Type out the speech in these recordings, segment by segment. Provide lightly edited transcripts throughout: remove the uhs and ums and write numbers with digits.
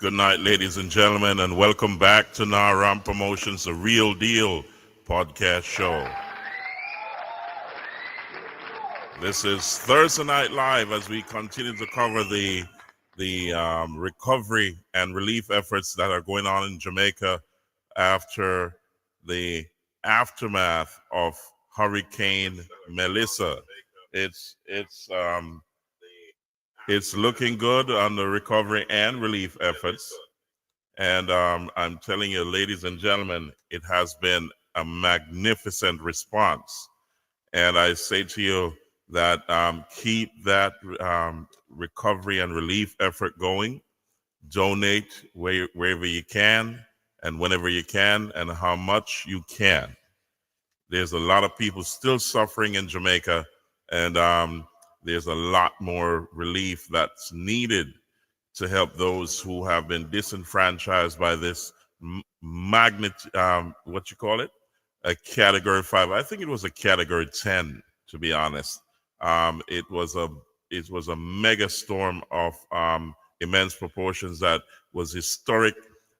Good night, ladies and gentlemen, and welcome back to Naram Promotions, The Real Deal podcast show. This is Thursday Night Live as we continue to cover the recovery and relief efforts that are going on in Jamaica after the aftermath of Hurricane Melissa. It's looking good on the recovery and relief efforts. And I'm telling you, ladies and gentlemen, it has been a magnificent response. And I say to you that keep that recovery and relief effort going. Donate wherever you can and whenever you can and how much you can. There's a lot of people still suffering in Jamaica, and there's a lot more relief that's needed to help those who have been disenfranchised by this a Category 5. I think it was a Category 10, to be honest. It was a mega storm of immense proportions that was historic,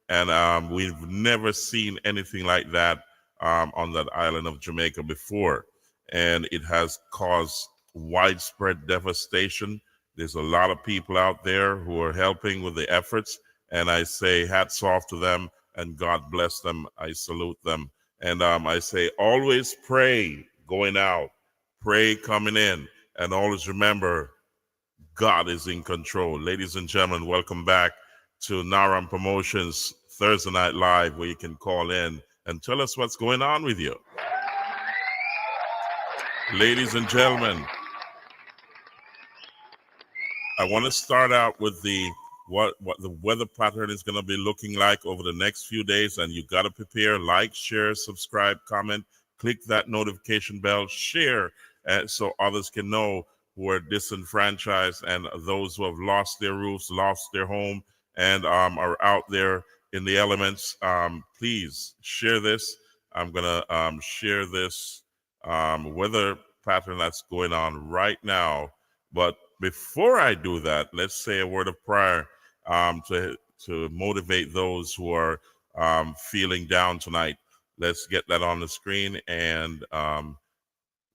and we've never seen anything like that on that island of Jamaica before, and it has caused widespread devastation. There's a lot of people out there who are helping with the efforts, and I say hats off to them and God bless them. I salute them, and I say always pray going out, pray coming in, and always remember God is in control. Ladies and gentlemen, welcome back to Naram Promotions Thursday Night Live, where you can call in and tell us what's going on with you. Ladies and gentlemen, I want to start out with what the weather pattern is going to be looking like over the next few days, and you got to prepare, like, share, subscribe, comment, click that notification bell, share, so others can know who are disenfranchised and those who have lost their roofs, lost their home, and are out there in the elements. Please share this. I'm going to share this weather pattern that's going on right now. But before I do that, let's say a word of prayer to motivate those who are feeling down tonight. Let's get that on the screen, and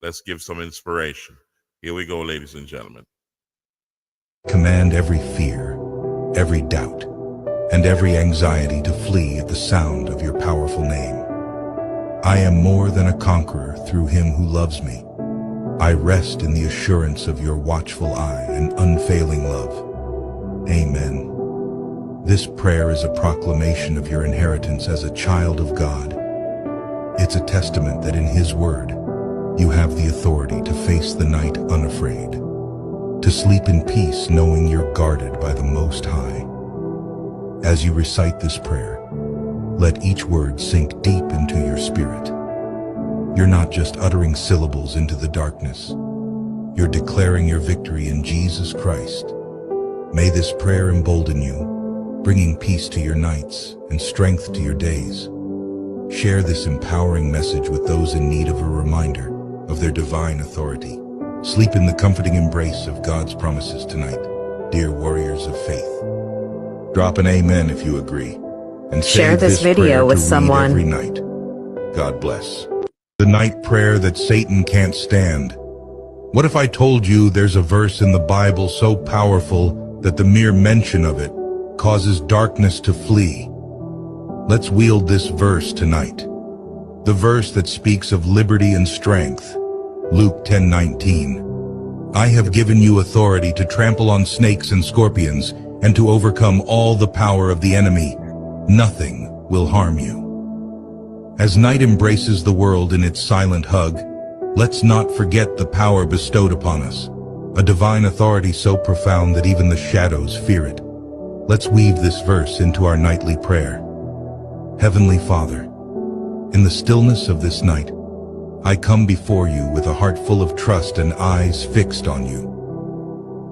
let's give some inspiration. Here we go, ladies and gentlemen. Command every fear, every doubt, and every anxiety to flee at the sound of your powerful name. I am more than a conqueror through him who loves me. I rest in the assurance of your watchful eye and unfailing love. Amen. This prayer is a proclamation of your inheritance as a child of God. It's a testament that in his word, you have the authority to face the night unafraid, to sleep in peace knowing you're guarded by the Most High. As you recite this prayer, let each word sink deep into your spirit. You're not just uttering syllables into the darkness. You're declaring your victory in Jesus Christ. May this prayer embolden you, bringing peace to your nights and strength to your days. Share this empowering message with those in need of a reminder of their divine authority. Sleep in the comforting embrace of God's promises tonight, dear warriors of faith. Drop an amen if you agree, and share this video with someone every night. God bless. The night prayer that Satan can't stand. What if I told you there's a verse in the Bible so powerful that the mere mention of it causes darkness to flee? Let's wield this verse tonight. The verse that speaks of liberty and strength. Luke 10:19. I have given you authority to trample on snakes and scorpions and to overcome all the power of the enemy. Nothing will harm you. As night embraces the world in its silent hug, let's not forget the power bestowed upon us, a divine authority so profound that even the shadows fear it. Let's weave this verse into our nightly prayer. Heavenly Father, in the stillness of this night, I come before you with a heart full of trust and eyes fixed on you.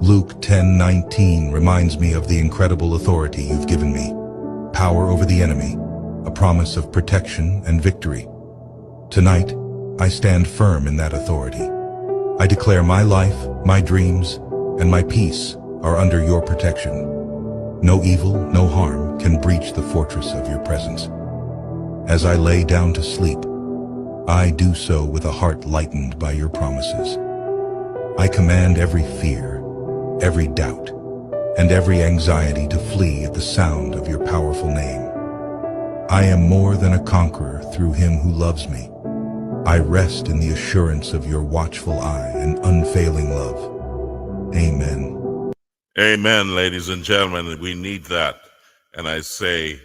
Luke 10:19 reminds me of the incredible authority you've given me, power over the enemy, a promise of protection and victory. Tonight, I stand firm in that authority. I declare my life, my dreams, and my peace are under your protection. No evil, no harm can breach the fortress of your presence. As I lay down to sleep, I do so with a heart lightened by your promises. I command every fear, every doubt, and every anxiety to flee at the sound of your powerful name. I am more than a conqueror through him who loves me. I rest in the assurance of your watchful eye and unfailing love. Amen. Amen, ladies and gentlemen. We need that. And I say,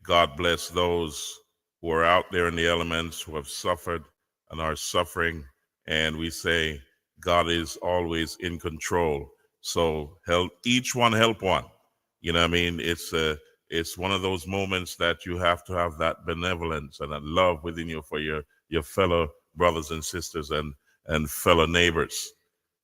God bless those who are out there in the elements, who have suffered and are suffering. And we say, God is always in control. So help each one, help one. You know what I mean? It's one of those moments that you have to have that benevolence and that love within you for your fellow brothers and sisters and fellow neighbors.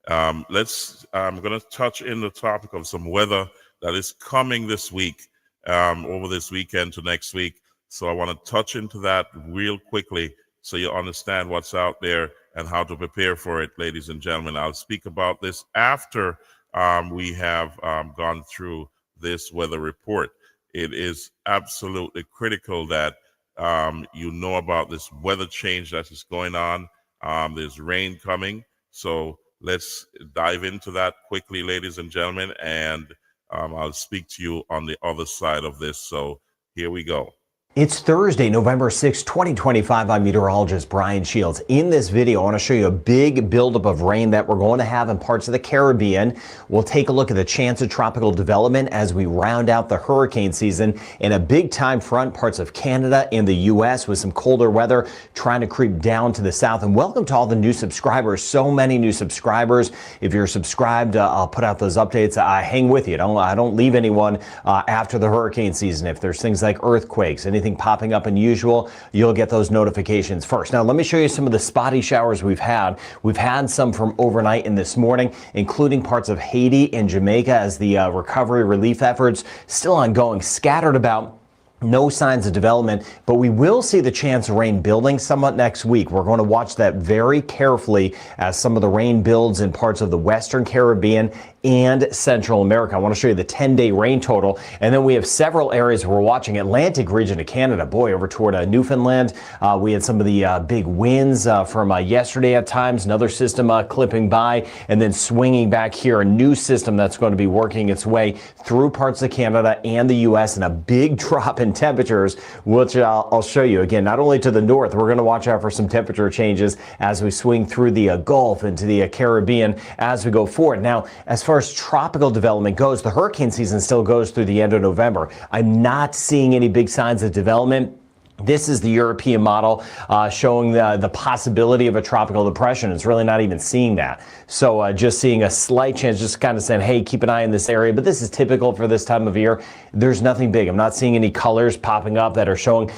I'm going to touch in the topic of some weather that is coming this week, over this weekend to next week. So I want to touch into that real quickly so you understand what's out there and how to prepare for it, ladies and gentlemen. I'll speak about this after we have gone through this weather report. It is absolutely critical that you know about this weather change that is going on. There's rain coming. So let's dive into that quickly, ladies and gentlemen, and I'll speak to you on the other side of this. So here we go. It's Thursday, November 6, 2025. I'm meteorologist Brian Shields. In this video, I want to show you a big buildup of rain that we're going to have in parts of the Caribbean. We'll take a look at the chance of tropical development as we round out the hurricane season, and a big time front parts of Canada and the U.S. with some colder weather trying to creep down to the south. And welcome to all the new subscribers. So many new subscribers. If you're subscribed, I'll put out those updates. I hang with you. I don't leave anyone after the hurricane season. If there's things like earthquakes, anything popping up unusual, you'll get those notifications first. Now, let me show you some of the spotty showers we've had. We've had some from overnight and this morning, including parts of Haiti and Jamaica as the recovery relief efforts still ongoing, scattered about. No signs of development, but we will see the chance of rain building somewhat next week. We're going to watch that very carefully as some of the rain builds in parts of the Western Caribbean and Central America. I want to show you the 10-day rain total. And then we have several areas we're watching. Atlantic region of Canada, boy, over toward Newfoundland. We had some of the big winds from yesterday at times. Another system clipping by and then swinging back here. A new system that's going to be working its way through parts of Canada and the U.S. and a big drop in temperatures, which I'll show you again, not only to the north. We're going to watch out for some temperature changes as we swing through the Gulf into the Caribbean as we go forward. Now, as far as tropical development goes, the hurricane season still goes through the end of November. I'm not seeing any big signs of development. This is the European model showing the possibility of a tropical depression. It's really not even seeing that. So just seeing a slight chance, just kind of saying, hey, keep an eye in this area. But this is typical for this time of year. There's nothing big. I'm not seeing any colors popping up that are showing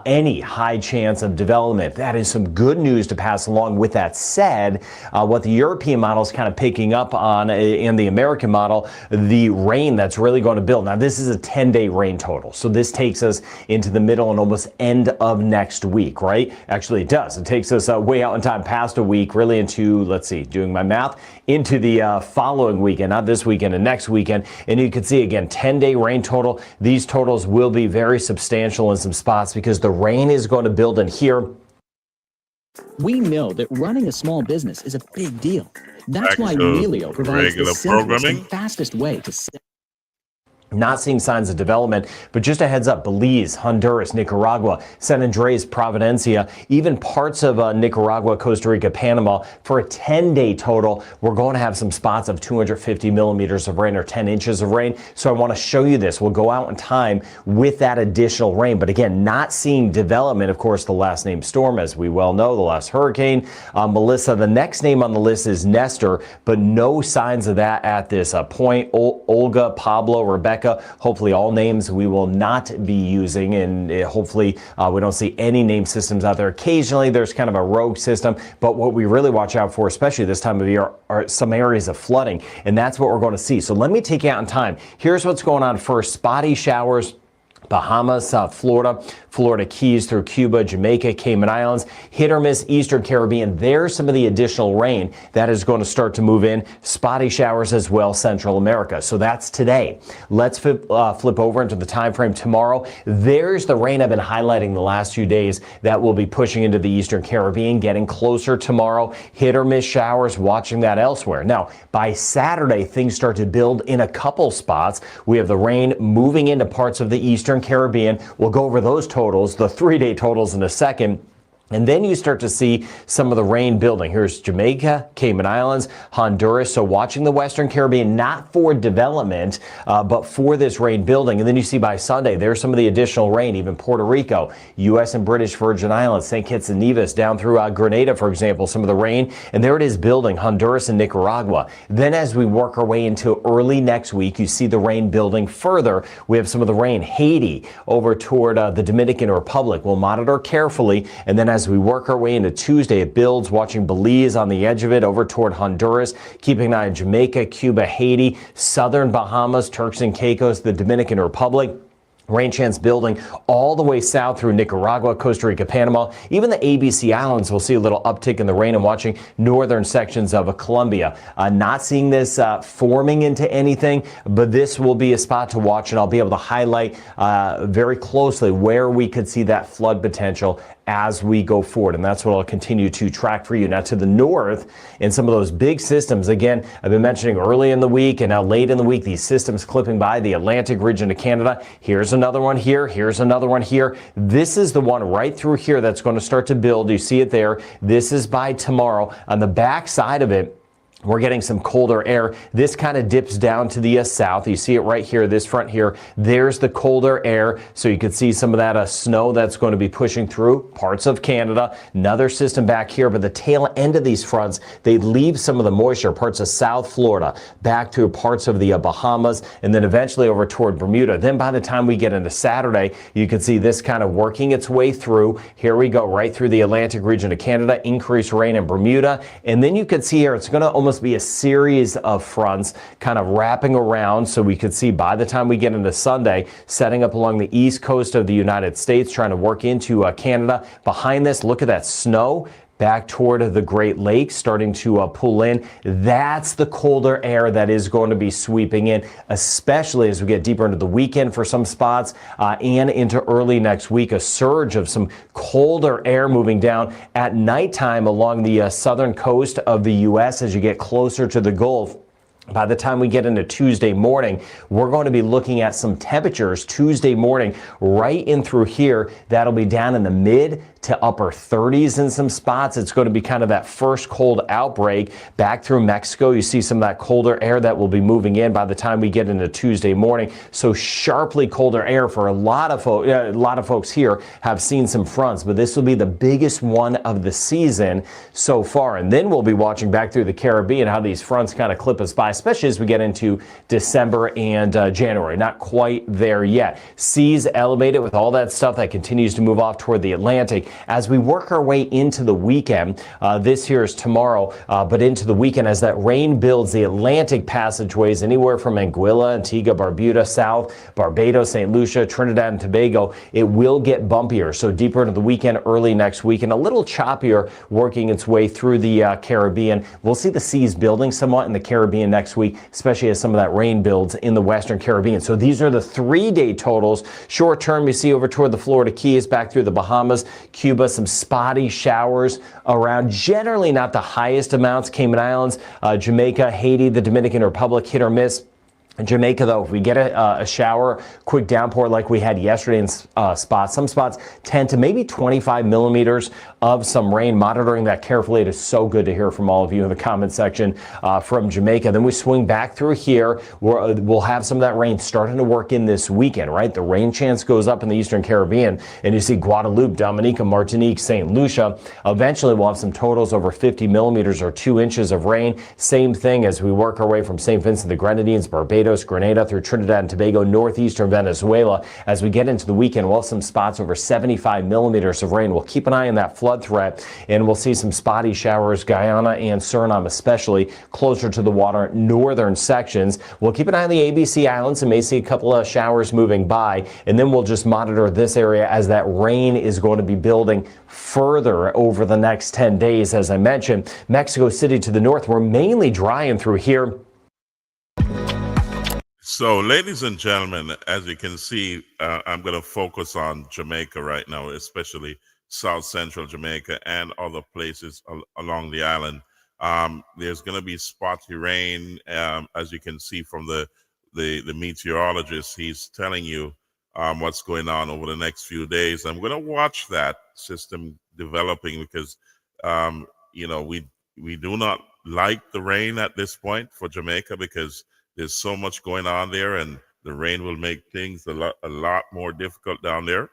any high chance of development. That is some good news to pass along. With that said, what the European model is kind of picking up on in the American model, the rain that's really going to build. Now, this is a 10-day rain total. So this takes us into the middle and almost end of next week, right? Actually, it does. It takes us way out in time, past a week, really into, let's see, doing my math, into the following weekend, not this weekend and next weekend. And you can see, again, 10-day rain total. These totals will be very substantial in some spots because the rain is going to build in here. We know that running a small business is a big deal. That's why Melio provides the simplest and fastest way to set. Not seeing signs of development, but just a heads up, Belize, Honduras, Nicaragua, San Andres, Providencia, even parts of Nicaragua, Costa Rica, Panama, for a 10-day total, we're going to have some spots of 250 millimeters of rain or 10 inches of rain. So I want to show you this. We'll go out in time with that additional rain. But again, not seeing development. Of course, the last name storm, as we well know, the last hurricane, Melissa. The next name on the list is Nestor, but no signs of that at this point. Olga, Pablo, Rebecca, hopefully all names we will not be using, and hopefully we don't see any name systems out there. Occasionally there's kind of a rogue system, but what we really watch out for, especially this time of year, are some areas of flooding, and that's what we're going to see. So let me take you out in time. Here's what's going on first. Spotty showers Bahamas, South Florida, Florida Keys through Cuba, Jamaica, Cayman Islands, hit or miss Eastern Caribbean. There's some of the additional rain that is going to start to move in. Spotty showers as well, Central America. So that's today. Let's flip over into the time frame tomorrow. There's the rain I've been highlighting the last few days that will be pushing into the Eastern Caribbean, getting closer tomorrow. Hit or miss showers, watching that elsewhere. Now, by Saturday, things start to build in a couple spots. We have the rain moving into parts of the Eastern Caribbean. We'll go over those totals, the 3-day totals in a second. And then you start to see some of the rain building. Here's Jamaica, Cayman Islands, Honduras. So watching the Western Caribbean, not for development, but for this rain building. And then you see by Sunday, there's some of the additional rain, even Puerto Rico, U.S. and British Virgin Islands, St. Kitts and Nevis, down through Grenada, for example, some of the rain. And there it is building, Honduras and Nicaragua. Then as we work our way into early next week, you see the rain building further. We have some of the rain, Haiti, over toward the Dominican Republic. We'll monitor carefully. And then as we work our way into Tuesday, it builds, watching Belize on the edge of it over toward Honduras, keeping an eye on Jamaica, Cuba, Haiti, southern Bahamas, Turks and Caicos, the Dominican Republic. Rain chance building all the way south through Nicaragua, Costa Rica, Panama. Even the ABC Islands will see a little uptick in the rain, and watching northern sections of Colombia. Not seeing this forming into anything, but this will be a spot to watch, and I'll be able to highlight very closely where we could see that flood potential as we go forward, and that's what I'll continue to track for you. Now to the north, in some of those big systems, again, I've been mentioning early in the week and now late in the week, these systems clipping by the Atlantic region of Canada. Here's another one here. Here's another one here. This is the one right through here that's going to start to build. You see it there. This is by tomorrow. On the back side of it, we're getting some colder air. This kind of dips down to the south. You see it right here, this front here. There's the colder air. So you can see some of that snow that's going to be pushing through parts of Canada. Another system back here, but the tail end of these fronts, they leave some of the moisture, parts of South Florida, back to parts of the Bahamas, and then eventually over toward Bermuda. Then by the time we get into Saturday, you can see this kind of working its way through. Here we go, right through the Atlantic region of Canada, increased rain in Bermuda. And then you can see here, it's going to almost be a series of fronts kind of wrapping around. So we could see by the time we get into Sunday, setting up along the east coast of the United States, trying to work into Canada. Behind this, look at that snow back toward the Great Lakes, starting to pull in. That's the colder air that is going to be sweeping in, especially as we get deeper into the weekend for some spots and into early next week. A surge of some colder air moving down at nighttime along the southern coast of the U.S. as you get closer to the Gulf. By the time we get into Tuesday morning, we're going to be looking at some temperatures Tuesday morning right in through here. That'll be down in the mid to upper 30s in some spots. It's going to be kind of that first cold outbreak back through Mexico. You see some of that colder air that will be moving in by the time we get into Tuesday morning. So sharply colder air for a lot of folks here have seen some fronts, but this will be the biggest one of the season so far. And then we'll be watching back through the Caribbean how these fronts kind of clip us by, especially as we get into December and January. Not quite there yet. Seas elevated with all that stuff that continues to move off toward the Atlantic. As we work our way into the weekend, this here is tomorrow, but into the weekend as that rain builds, the Atlantic passageways anywhere from Anguilla, Antigua, Barbuda, South, Barbados, St. Lucia, Trinidad and Tobago, it will get bumpier. So deeper into the weekend, early next week, and a little choppier working its way through the Caribbean. We'll see the seas building somewhat in the Caribbean next week, especially as some of that rain builds in the Western Caribbean. So these are the 3-day totals. Short term, you see over toward the Florida Keys, back through the Bahamas, Cuba, some spotty showers around, generally not the highest amounts. Cayman Islands, Jamaica, Haiti, the Dominican Republic, hit or miss. Jamaica, though, if we get a shower, quick downpour like we had yesterday in spots, some spots 10 to maybe 25 millimeters of some rain. Monitoring that carefully. It is so good to hear from all of you in the comment section from Jamaica. Then we swing back through here. We'll have some of that rain starting to work in this weekend, right? The rain chance goes up in the Eastern Caribbean, and you see Guadeloupe, Dominica, Martinique, St. Lucia. Eventually, we'll have some totals over 50 millimeters or 2 inches of rain. Same thing as we work our way from St. Vincent, the Grenadines, Barbados, Barbados, Grenada through Trinidad and Tobago, northeastern Venezuela. As we get into the weekend, we'll have some spots over 75 millimeters of rain. We'll keep an eye on that flood threat, and we'll see some spotty showers, Guyana and Suriname especially, closer to the water northern sections. We'll keep an eye on the ABC Islands and may see a couple of showers moving by, and then we'll just monitor this area as that rain is going to be building further over the next 10 days. As I mentioned, Mexico City to the north, we're mainly drying through here. So, ladies and gentlemen, as you can see, I'm going to focus on Jamaica right now, especially South Central Jamaica and other places along the island. There's going to be spotty rain, as you can see from the meteorologist. He's telling you what's going on over the next few days. I'm going to watch that system developing because, we do not like the rain at this point for Jamaica because there's so much going on there, and the rain will make things a lot more difficult down there.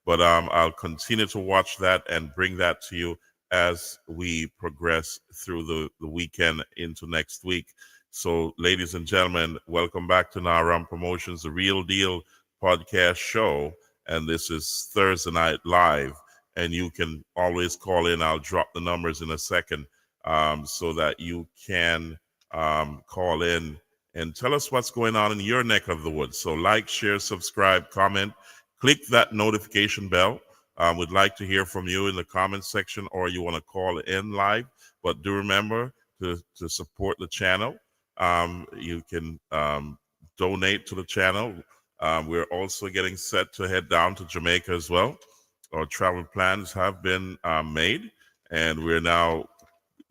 But I'll continue to watch that and bring that to you as we progress through the weekend into next week. So, ladies and gentlemen, welcome back to Naram Promotions, the Real Deal podcast show. And this is Thursday Night Live. And you can always call in. I'll drop the numbers in a second so that you can call in and tell us what's going on in your neck of the woods. So like, share, subscribe, comment, click that notification bell. We'd like to hear from you in the comment section, or you want to call in live. But do remember to support the channel. You can donate to the channel. We're also getting set to head down to Jamaica as well. Our travel plans have been made, and we're now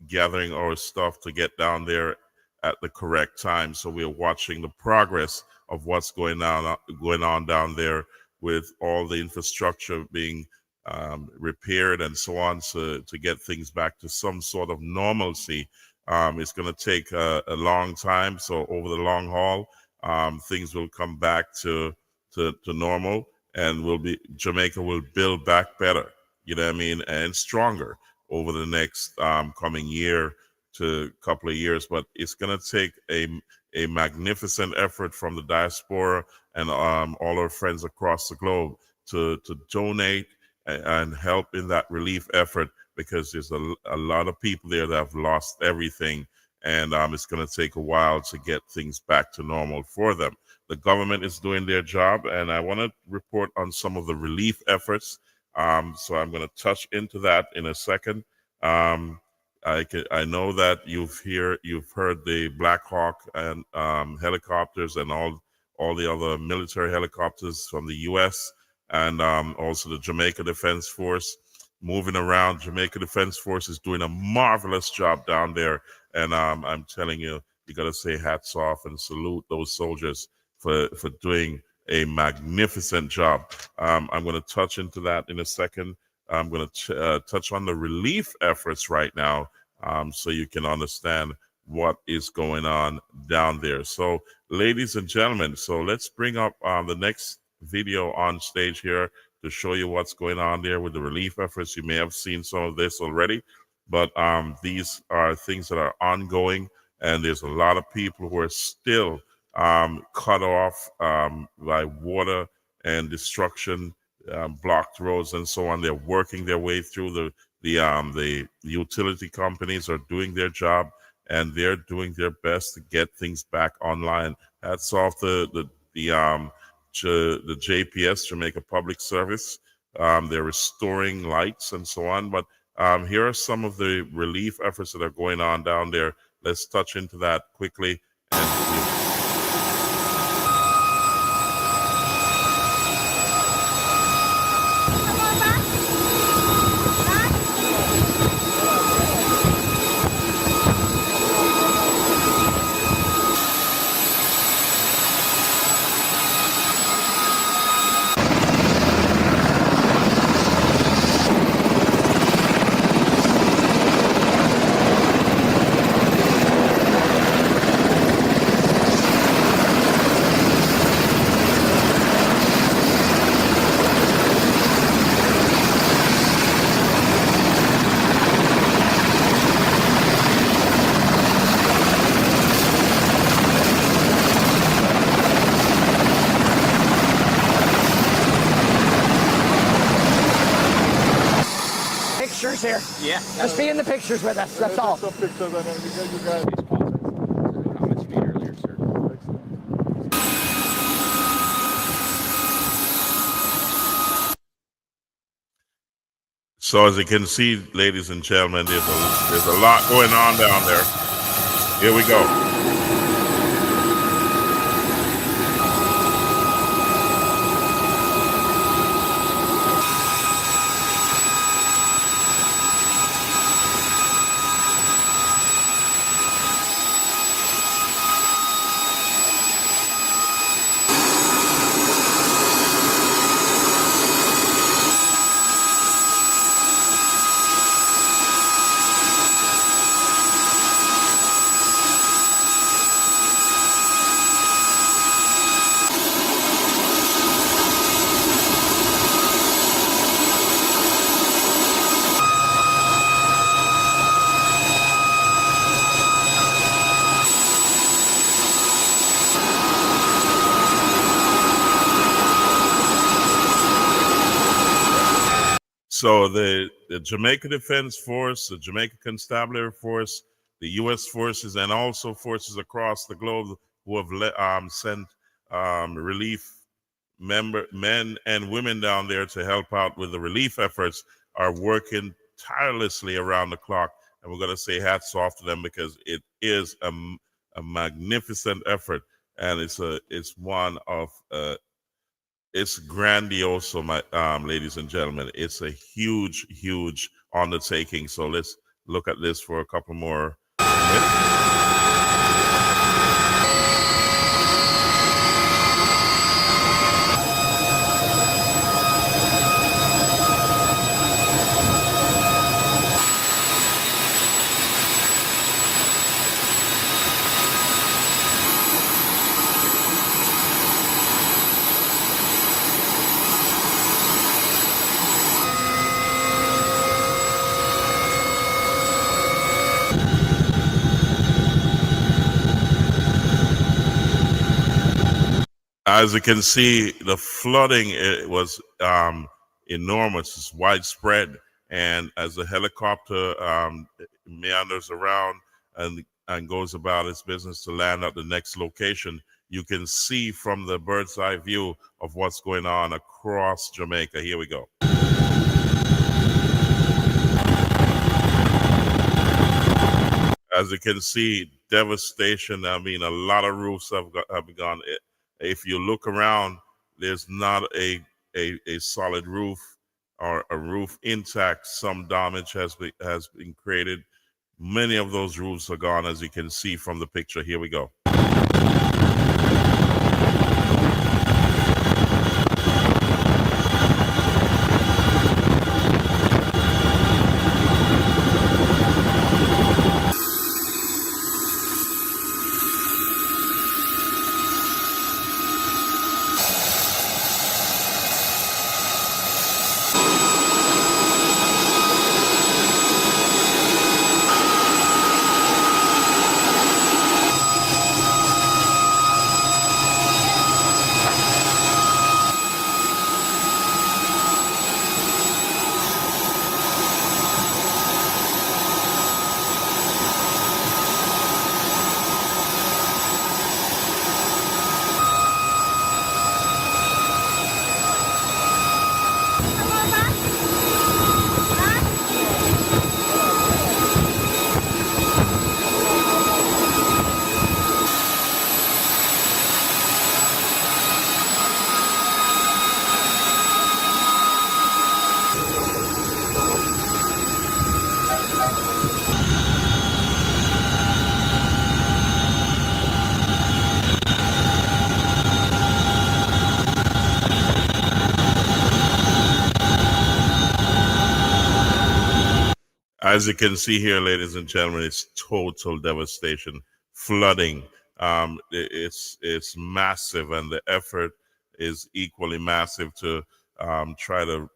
gathering our stuff to get down there at the correct time. So we're watching the progress of what's going on down there with all the infrastructure being repaired and so on, to get things back to some sort of normalcy. It's going to take a long time. So over the long haul, things will come back to normal, and Jamaica will build back better, you know what I mean, and stronger over the next coming year to couple of years. But it's going to take a magnificent effort from the diaspora and all our friends across the globe to donate and help in that relief effort, because there's a lot of people there that have lost everything, and it's going to take a while to get things back to normal for them. The government is doing their job, and I want to report on some of the relief efforts. So I'm going to touch into that in a second. I know that you've heard the Black Hawk and helicopters and all the other military helicopters from the U.S. and also the Jamaica Defense Force moving around. Jamaica Defense Force is doing a marvelous job down there, and I'm telling you, you got to say hats off and salute those soldiers for doing a magnificent job. I'm going to touch into that in a second. I'm going to touch on the relief efforts right now, so you can understand what is going on down there. So, ladies and gentlemen, so let's bring up the next video on stage here to show you what's going on there with the relief efforts. You may have seen some of this already, but these are things that are ongoing, and there's a lot of people who are still cut off by water and destruction, blocked roads and so on. They're working their way through. The utility companies are doing their job, and they're doing their best to get things back online. Hats off the JPS, Jamaica Public Service. They're restoring lights and so on. But here are some of the relief efforts that are going on down there. Let's touch into that quickly. Yeah. Just be in the pictures with us. That's all. Some pictures and then you guys. Comment speed earlier, sir. So as you can see, ladies and gentlemen, there's a lot going on down there. Here we go. So the Jamaica Defense Force, the Jamaica Constabulary Force, the U.S. forces, and also forces across the globe who have sent relief men and women down there to help out with the relief efforts are working tirelessly around the clock. And we're going to say hats off to them because it is a magnificent effort. And it's one of it's grandiose, my ladies and gentlemen. It's a huge, huge undertaking. So let's look at this for a couple more minutes. As you can see, the flooding was enormous, it's widespread, and as the helicopter meanders around and goes about its business to land at the next location, you can see from the bird's eye view of what's going on across Jamaica. Here we go. As you can see, devastation. I mean, a lot of roofs have gone. If you look around, there's not a solid roof or a roof intact. Some damage has been created. Many of those roofs are gone, as you can see from the picture. Here we go. As you can see here, ladies and gentlemen, it's total devastation, flooding. It's massive, and the effort is equally massive to try to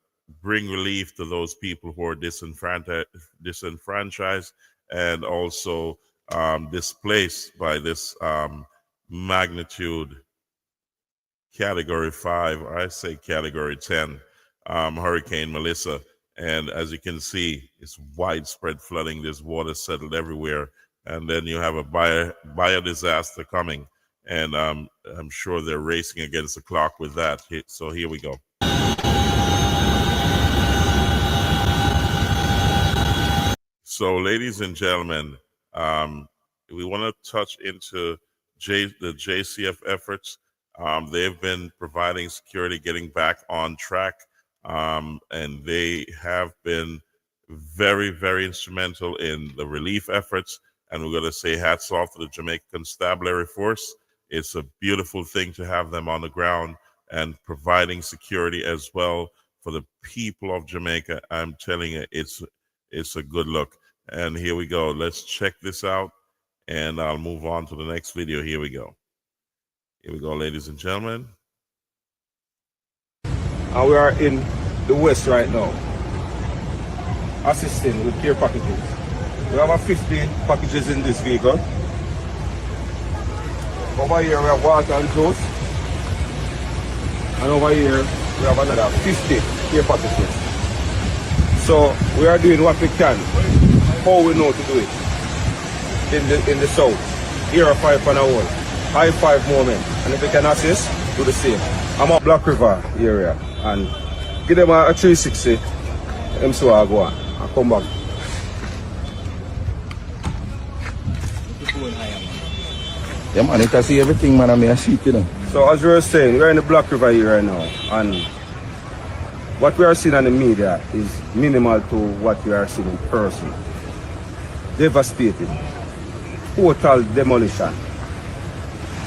bring relief to those people who are disenfranchised and also displaced by this magnitude Category 5, or I say Category 10, Hurricane Melissa. And as you can see, it's widespread flooding. There's water settled everywhere. And then you have a bio disaster coming. And I'm sure they're racing against the clock with that. So here we go. So, ladies and gentlemen, we want to touch into the JCF efforts. They've been providing security, getting back on track, and they have been very, very instrumental in the relief efforts. And we're going to say hats off to the Jamaican Constabulary Force. It's a beautiful thing to have them on the ground and providing security as well for the people of Jamaica. I'm telling you, it's a good look. And here we go. Let's check this out, and I'll move on to the next video. Here we go. Here we go, ladies and gentlemen. And we are in the West right now, assisting with care packages. We have 50 packages in this vehicle. Over here we have water and juice. And over here we have another 50 care packages. So we are doing what we can, how we know to do it in the south. Here are 5 on a wall. High five moment. And if you can assist, do the same. I'm at Black River area and give them a 360. So I go on and come back. Yeah man, you can see everything man, I see it, you know. So as we were saying, we're in the Black River here right now, and what we are seeing on the media is minimal to what we are seeing in person. Devastated. Total demolition.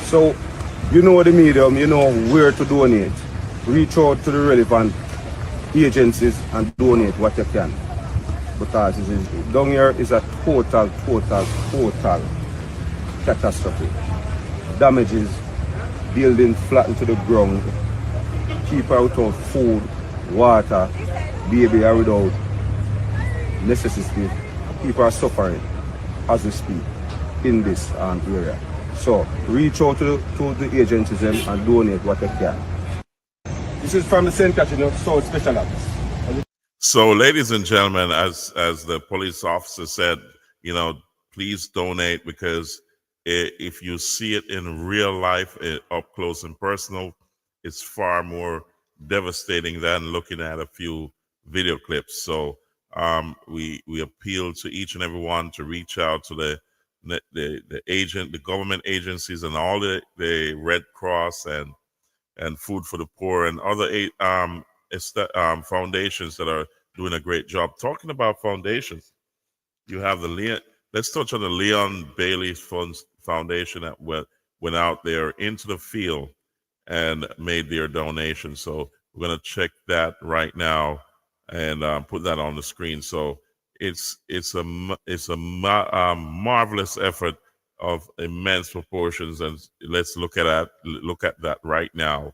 So, you know the medium, you know where to donate. Reach out to the relevant agencies and donate what you can. Because down here is a total catastrophe. Damages, building flattened to the ground, people without food, water, baby are without necessity. People are suffering as we speak in this area. So reach out to the agencies and donate what you can. This is from the St. Catherine South Special Office. So, ladies and gentlemen, as the police officer said, you know, please donate, because if you see it in real life, up close and personal, it's far more devastating than looking at a few video clips. So we appeal to each and every one to reach out to the government agencies and all the Red Cross and Food for the Poor and other foundations that are doing a great job. Talking about foundations, you have let's touch on the Leon Bailey Foundation that went out there into the field and made their donation. So we're going to check that right now and put that on the screen. So it's a marvelous effort of immense proportions, and let's look at that right now.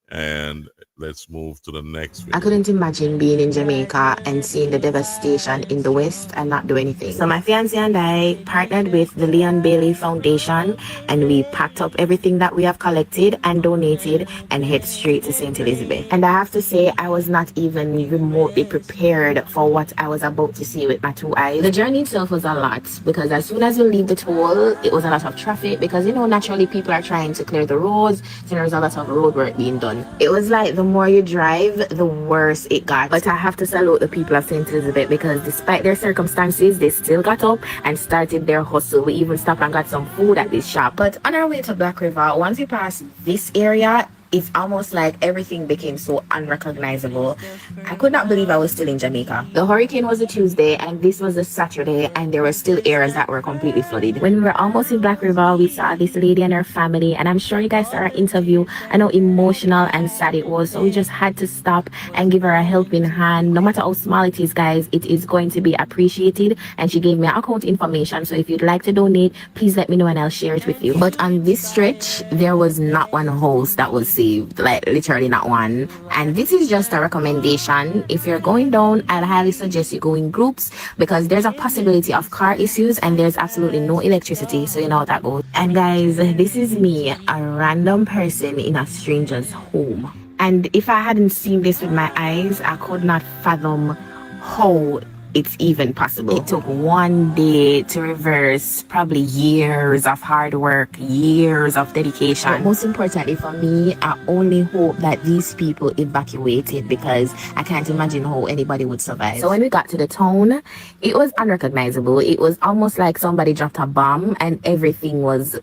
And let's move to the next video. I couldn't imagine being in Jamaica and seeing the devastation in the West and not do anything. So my fiancé and I partnered with the Leon Bailey Foundation, and we packed up everything that we have collected and donated and head straight to St. Elizabeth. And I have to say, I was not even remotely prepared for what I was about to see with my 2 eyes. The journey itself was a lot, because as soon as you leave the toll, it was a lot of traffic, because, you know, naturally people are trying to clear the roads, so there's a lot of road work being done. It was like the more you drive, the worse it got. But I have to salute the people of St. Elizabeth, because despite their circumstances, they still got up and started their hustle. We even stopped and got some food at this shop. But on our way to Black River, once we passed this area, it's almost like everything became so unrecognizable. I could not believe I was still in Jamaica. The hurricane was a Tuesday and this was a Saturday, and there were still areas that were completely flooded. When we were almost in Black River, we saw this lady and her family, and I'm sure you guys saw her interview and how emotional and sad it was. So we just had to stop and give her a helping hand. No matter how small it is, guys, it is going to be appreciated. And she gave me account information, so if you'd like to donate, please let me know and I'll share it with you. But on this stretch, there was not one house that was saved, like literally not one. And this is just a recommendation. If you're going down, I'd highly suggest you go in groups, because there's a possibility of car issues and there's absolutely no electricity, so you know how that goes. And guys, this is me, a random person in a stranger's home, and if I hadn't seen this with my eyes, I could not fathom how it's even possible. It took one day to reverse probably years of hard work, years of dedication. But most importantly for me, I only hope that these people evacuated, because I can't imagine how anybody would survive. So when we got to the town, it was unrecognizable. It was almost like somebody dropped a bomb and everything was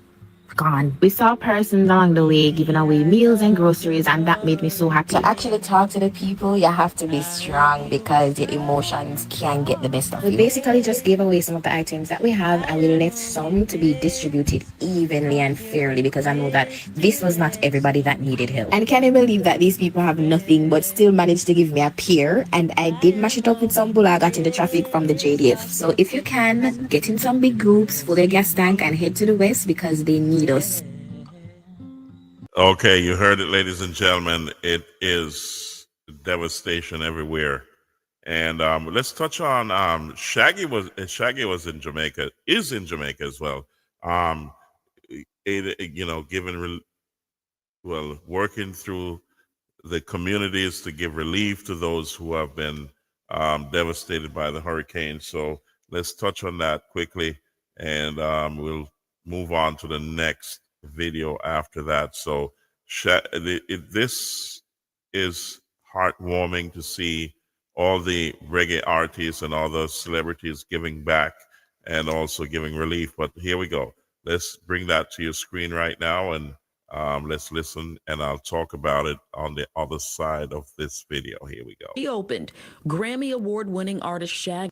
gone. We saw persons along the way giving away meals and groceries, and that made me so happy. To actually talk to the people, you have to be strong because your emotions can get the best of you. We basically just gave away some of the items that we have, and we left some to be distributed evenly and fairly, because I know that this was not everybody that needed help. And can you believe that these people have nothing but still managed to give me a pear? And I did mash it up with some bull I got in the traffic from the JDF. So if you can, get in some big groups, fill their gas tank, and head to the west, because they need us. Okay, you heard it, ladies and gentlemen. It is devastation everywhere. And let's touch on Shaggy was in Jamaica, is in Jamaica as well. Working through the communities to give relief to those who have been devastated by the hurricane. So let's touch on that quickly, and we'll move on to the next video after that. So this is heartwarming to see all the reggae artists and all the celebrities giving back and also giving relief. But here we go. Let's bring that to your screen right now, and let's listen, and I'll talk about it on the other side of this video. Here we go. He opened Grammy Award-winning artist Shaggy,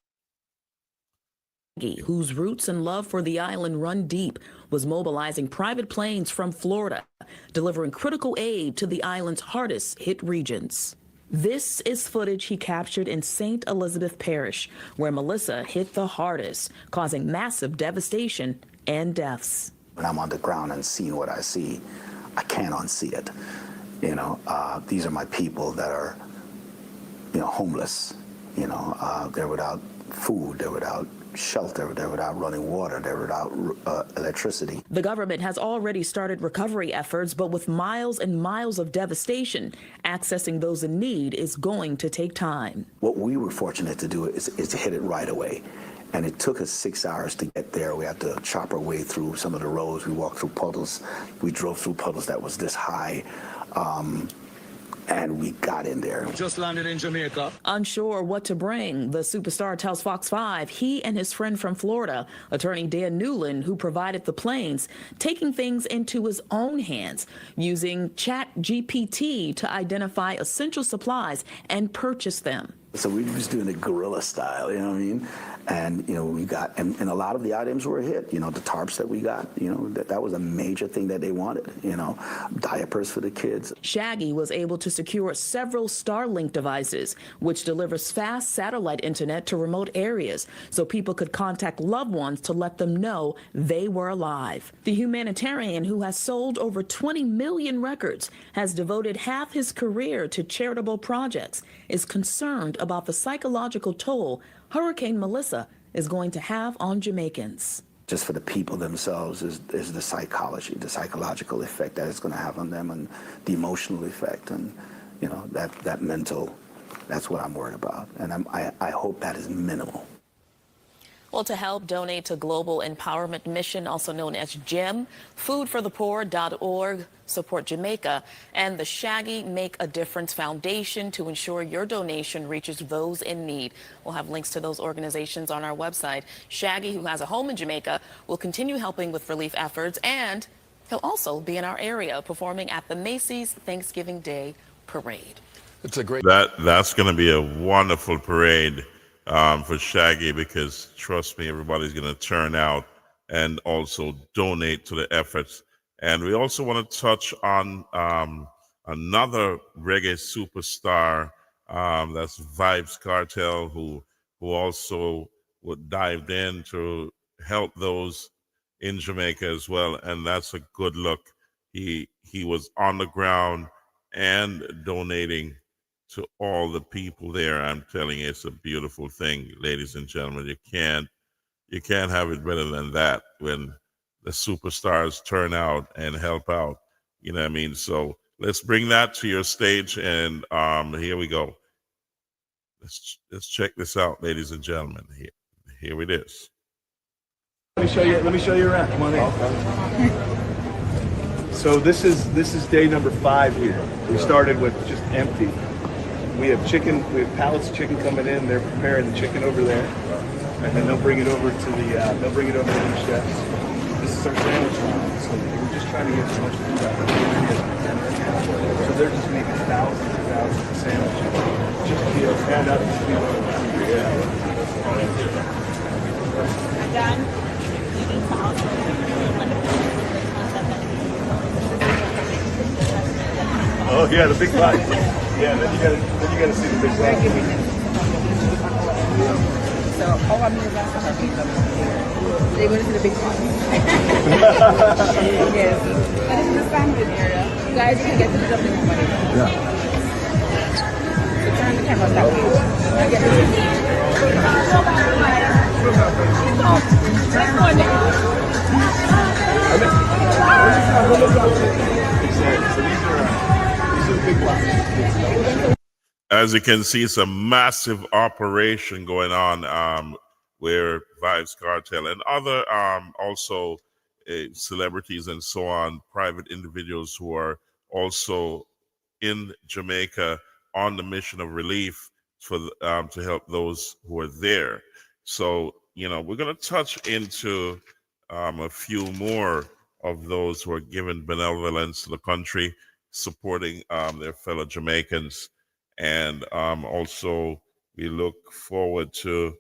whose roots and love for the island run deep, was mobilizing private planes from Florida, delivering critical aid to the island's hardest hit regions. This is footage he captured in St. Elizabeth Parish, where Melissa hit the hardest, causing massive devastation and deaths. When I'm on the ground and seeing what I see, I can't unsee it. These are my people that are, homeless. They're without food, they're without shelter, they're without running water, they're without electricity. The government has already started recovery efforts, but with miles and miles of devastation, accessing those in need is going to take time. What we were fortunate to do is to hit it right away. And it took us 6 hours to get there. We had to chop our way through some of the roads. We walked through puddles. We drove through puddles that was this high. And we got in there. Just landed in Jamaica. Unsure what to bring, the superstar tells Fox 5 he and his friend from Florida, attorney Dan Newland, who provided the planes, taking things into his own hands, using ChatGPT to identify essential supplies and purchase them. So we were just doing it guerrilla style, you know what I mean? And, we got, and a lot of the items were a hit, the tarps that we got, that was a major thing that they wanted, diapers for the kids. Shaggy was able to secure several Starlink devices, which delivers fast satellite internet to remote areas, so people could contact loved ones to let them know they were alive. The humanitarian, who has sold over 20 million records, has devoted half his career to charitable projects, is concerned about the psychological toll Hurricane Melissa is going to have on Jamaicans. Just for the people themselves is the psychological effect that it's going to have on them, and the emotional effect, and that mental. That's what I'm worried about, and I hope that is minimal. Well, to help, donate to Global Empowerment Mission, also known as GEM, foodforthepoor.org, support Jamaica, and the Shaggy Make a Difference Foundation to ensure your donation reaches those in need. We'll have links to those organizations on our website. Shaggy, who has a home in Jamaica, will continue helping with relief efforts, and he'll also be in our area performing at the Macy's Thanksgiving Day Parade. It's a great. That's going to be a wonderful parade for Shaggy, because trust me, everybody's going to turn out and also donate to the efforts. And we also want to touch on another reggae superstar, that's Vibes Cartel, who also dived in to help those in Jamaica as well, and that's a good look. He was on the ground and donating to all the people there. I'm telling you, it's a beautiful thing, ladies and gentlemen. You can't have it better than that when the superstars turn out and help out. You know what I mean? So let's bring that to your stage, and here we go. Let's check this out, ladies and gentlemen. Here it is. Let me show you around. Come on in. So this is day number 5 here. We started with just empty. We have chicken. We have pallets of chicken coming in. They're preparing the chicken over there, and then they'll bring it over to the chefs. This is our sandwich line. So we're just trying to get as much food out of it as we can right now. So they're just making thousands and thousands of sandwiches just to be able to hand out to people. Oh yeah, the big bites. Yeah, then you gotta see the big bites. So all I'm doing is asking people. They go to the big one. Yes. And this is the sandwich area. You guys can get to the jumping money. Yeah. So turn the camera that way. I get As you can see, it's a massive operation going on where Vibes Cartel and other also celebrities and so on, private individuals who are also in Jamaica on the mission of relief for to help those who are there. So, we're going to touch into a few more of those who are giving benevolence to the country, supporting their fellow Jamaicans. And also, we look forward to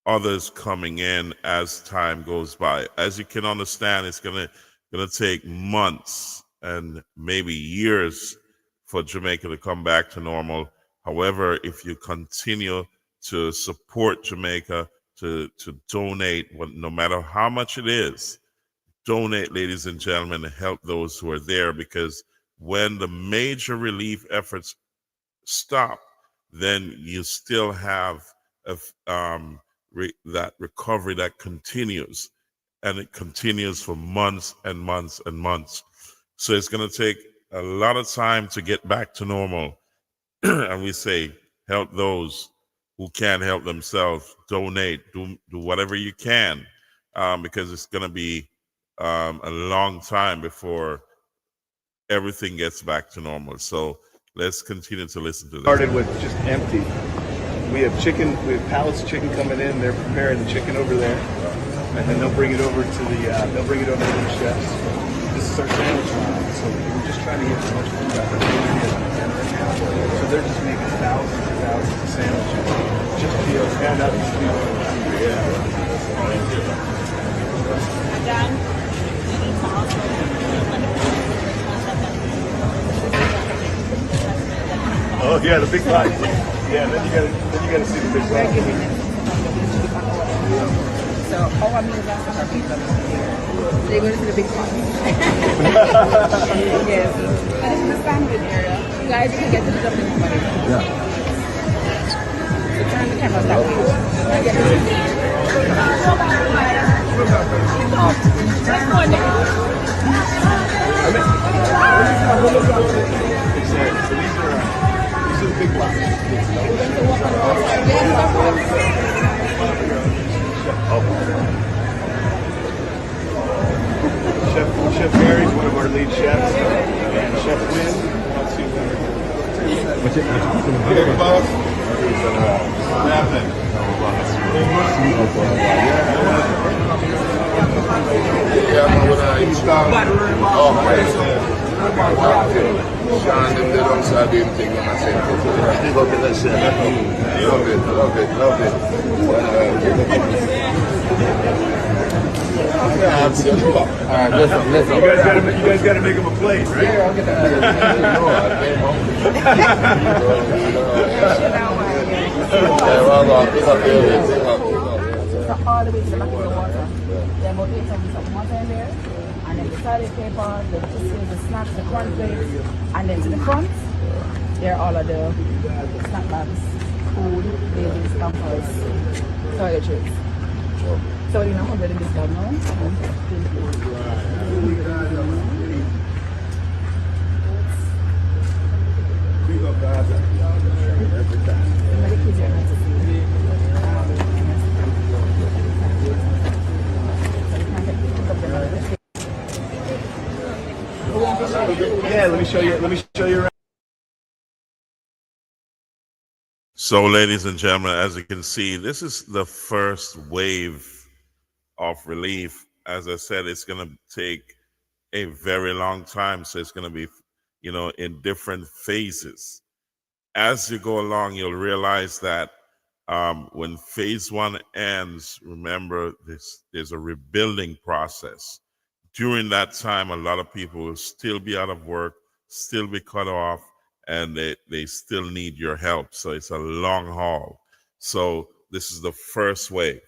others coming in as time goes by. As you can understand, it's gonna take months and maybe years for Jamaica to come back to normal. However, if you continue to support Jamaica, to donate, no matter how much it is, donate, ladies and gentlemen, to help those who are there, because when the major relief efforts stop, then you still have that recovery that continues, and it continues for months and months and months. So it's going to take a lot of time to get back to normal. And we say, help those who can't help themselves, donate, do whatever you can, because it's going to be a long time before everything gets back to normal. So let's continue to listen to this. Started with just empty. We have chicken. We have pallets of chicken coming in. They're preparing the chicken over there, and then they'll bring it over to the chefs. This is our sandwich line. So we're just trying to get as much food out of it as we can right now. So they're just making thousands and thousands of sandwiches just to be able to hand out to people. Oh yeah, the big bites. Yeah, then you gotta see the big bites. So all I'm doing is asking people. They go to the big one. Yes. And this is the sandwich area. You guys can get to the jumping money. Yeah. So turn the camera that way. I get These are the big blocks. Chef Mary's one of our lead chefs, and Chef Wynn wants you. What's it? Big boss. What happened? Sean, them they don't say the thing when I say it. Love it, let's say that. Love it. Alright, listen. You guys gotta make him a plate, right? Yeah, I'll get that. So all the way to the back of the water. Then we'll put some water in there. And then the toilet paper, the tissues, the snacks, the cornflakes. And then to the front, there are all of the snack bags, food, babies, pampers, toiletries. So you know 100 in this bag now. Big up, guys. ahead. Let me show you. Let me show you around. So, ladies and gentlemen, as you can see, this is the first wave of relief. As I said, it's going to take a very long time. So it's going to be, in different phases. As you go along, you'll realize that when phase one ends, remember there's a rebuilding process. During that time, a lot of people will still be out of work, still be cut off, and they still need your help. So it's a long haul. So this is the first wave.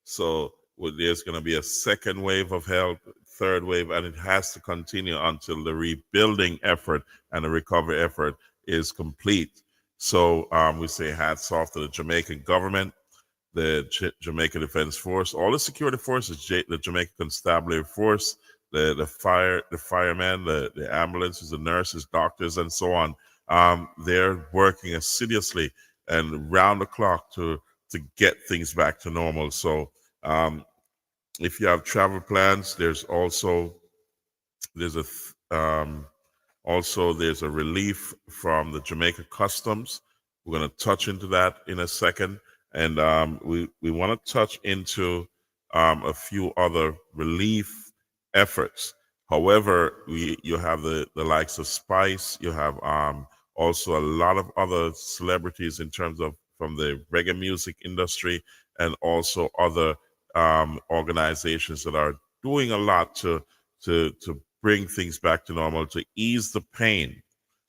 So there's going to be a second wave of help, third wave, and it has to continue until the rebuilding effort and the recovery effort is complete. So we say hats off to the Jamaican government, the Jamaica Defense Force, all the security forces, the Jamaica Constabulary Force, the firemen, the ambulances, the nurses, doctors, and so on. They're working assiduously and round the clock to get things back to normal. So if you have travel plans, there's a relief from the Jamaica Customs. We're going to touch into that in a second. And we want to touch into a few other relief efforts. However, you have the likes of Spice. You have also a lot of other celebrities in terms of from the reggae music industry, and also other organizations that are doing a lot to bring things back to normal, to ease the pain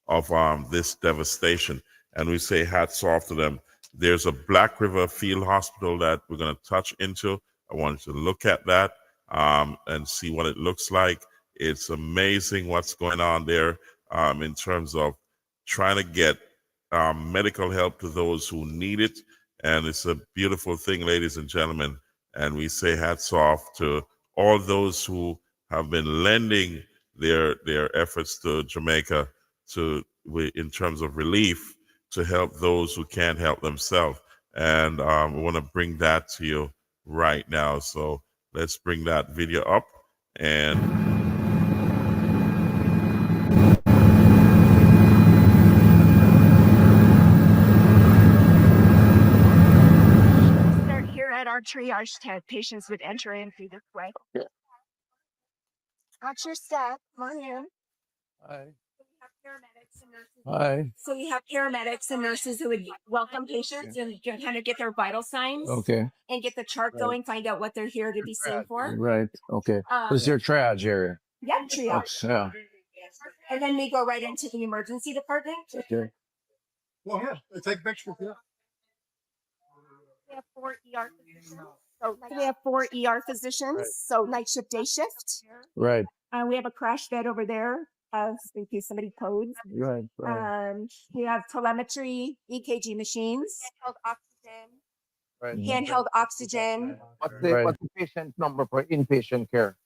of this devastation. And we say hats off to them. There's a Black River Field Hospital that we're going to touch into. I want you to look at that and see what it looks like. It's amazing what's going on there in terms of trying to get medical help to those who need it. And it's a beautiful thing, ladies and gentlemen. And we say hats off to all those who have been lending their efforts to Jamaica in terms of relief, to help those who can't help themselves. And we want to bring that to you right now. So let's bring that video up. And start here at our triage tent. Patients would enter in through this way. Watch your step. Come on in. Hi. Paramedics and nurses. Hi. So we have paramedics and nurses who would welcome patients and kind of get their vital signs. Okay. And get the chart going, find out what they're here to be seen for. Right. Okay. This is your triage area. Yeah, triage. Yeah. And then we go right into the emergency department. Okay. Well, yeah, take pictures. Yeah. We have 4 ER physicians. So we have 4 ER physicians. Right. So night shift, day shift. Right. We have a crash bed over there. In case somebody codes. Right. Right. We have telemetry, EKG machines. Handheld oxygen. Right. Handheld oxygen. What's the patient number for inpatient care?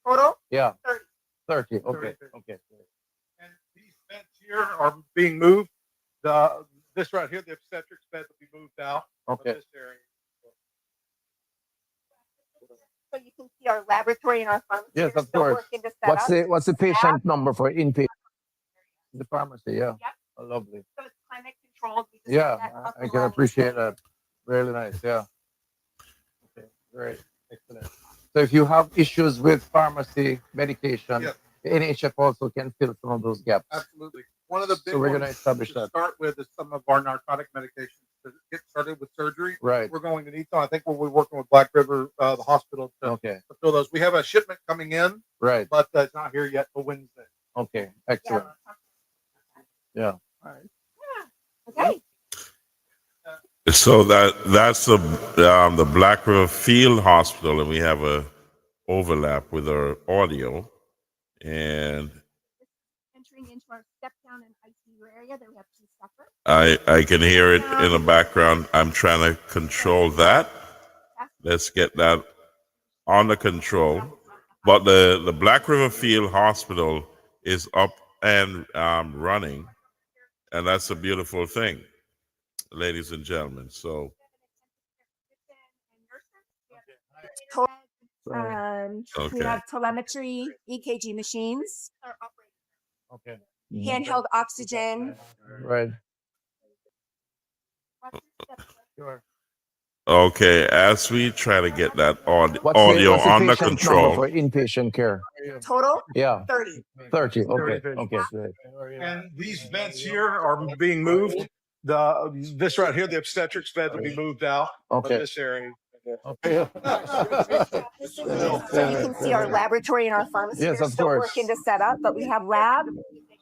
Total? Yeah. 30. 30. Okay. Okay. And these beds here are being moved. This right here, the obstetrics bed will be moved out of Okay. this area. So you can see our laboratory and our pharmacy. Yes, are of still course. working to set What's the up. patient number for inpatient? The pharmacy. Yeah. Yep. Oh, lovely. So it's climate controlled. We just Yeah, have that up I and can running. appreciate that. Really nice. Yeah. Okay. Great. Excellent. So if you have issues with pharmacy medication, Yes. the NHF also can fill some of those gaps. Absolutely. One of the big So we're ones going to establish to that. start with is some of our narcotic medications to get started with surgery. Right. We're going to need some. I think we'll be working with Black River, the hospital, to Okay. fill those. We have a shipment coming in, Right. but it's not here yet till Wednesday. Okay. Excellent. Yeah. All right. Okay. so that's the Black River Field Hospital, and we have a overlap with our audio. And Entering into our step down and ICU area, then we have 2 separate. I can hear it in the background. I'm trying to control that. Let's get that under control. But the Black River Field Hospital is up and running, and that's a beautiful thing, ladies and gentlemen. So We Okay. have telemetry, EKG machines. Okay. handheld oxygen. Right. Sure. Okay, as we try to get that What's the under patient number control. for inpatient care? Total? Yeah. 30. 30. Okay. 30. Okay. Great. And these vents here are being moved. This right here, the obstetrics bed will be moved out of Okay. this area. Okay. So you can see our laboratory and our pharmacy. Yes, They're of still course. working to set up, but we have lab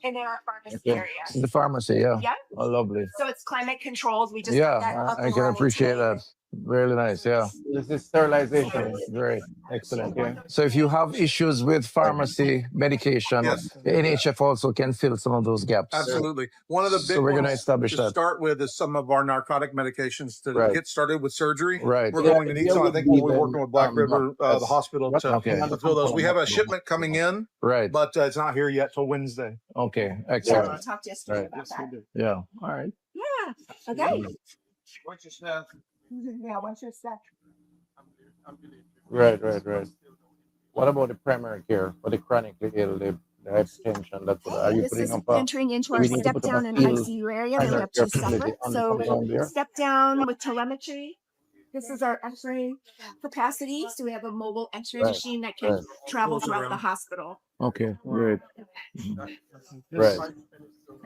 and then our pharmacy Okay. area. The pharmacy, yeah. Yeah. Oh, lovely. So it's climate controlled. We just got that Yeah, up I and can running appreciate today. that. Really nice, yeah. This is sterilization. Great. Excellent. Yeah. So if you have issues with pharmacy medication, Yes. the NHF also can fill some of those gaps. Absolutely. One of the big So we're going to ones establish to that. start with is some of our narcotic medications to Right. get started with surgery. Right. We're going to need some. I think we'll be working with Black River, the that's- hospital, to Okay. fulfill those. We have a shipment coming in, Right. but it's not here yet till Wednesday. Okay. Yeah, I Excellent. talked yesterday Right. about that. Yeah. All right. Yeah. Okay. What's your staff? Yeah, what's your set? Right. What about the primary care for the chronically ill, the hypertension? That's what, are you This putting is up a, entering into do our we need to step put up down a and field ICU area. Then we primary have care two facility separate. on the So compound there? step down with telemetry. This is our X-ray capacity. So we have a mobile X-ray Right. machine that can Right. travel throughout the hospital. Okay. Great. Right.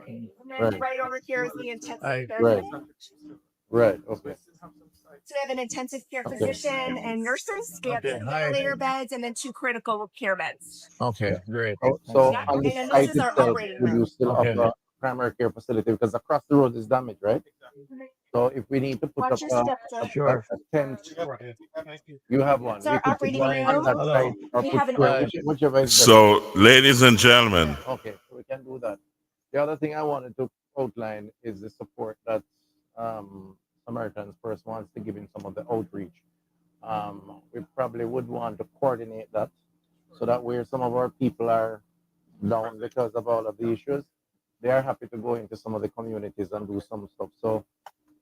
And then Right. right over here is the intensive care Right. unit. Right. Okay. So we have an intensive care Okay. physician and nurses. We have Okay. ventilator beds and then 2 critical care beds. Okay. Great. So Yeah, on the and then site this is our itself, operating would you room. still have a primary care facility because across the road is damaged, right? So if we need to put Watch up your step, sir. a tent, you have one. It's You our can put operating one on room. that side or We put have an here, whichever is better. So, ladies and gentlemen, Okay, so we can do that. The other thing I wanted to outline is the support that Samaritans First wants to give in some of the outreach. We probably would want to coordinate that so that where some of our people are down because of all of the issues, they are happy to go into some of the communities and do some stuff. So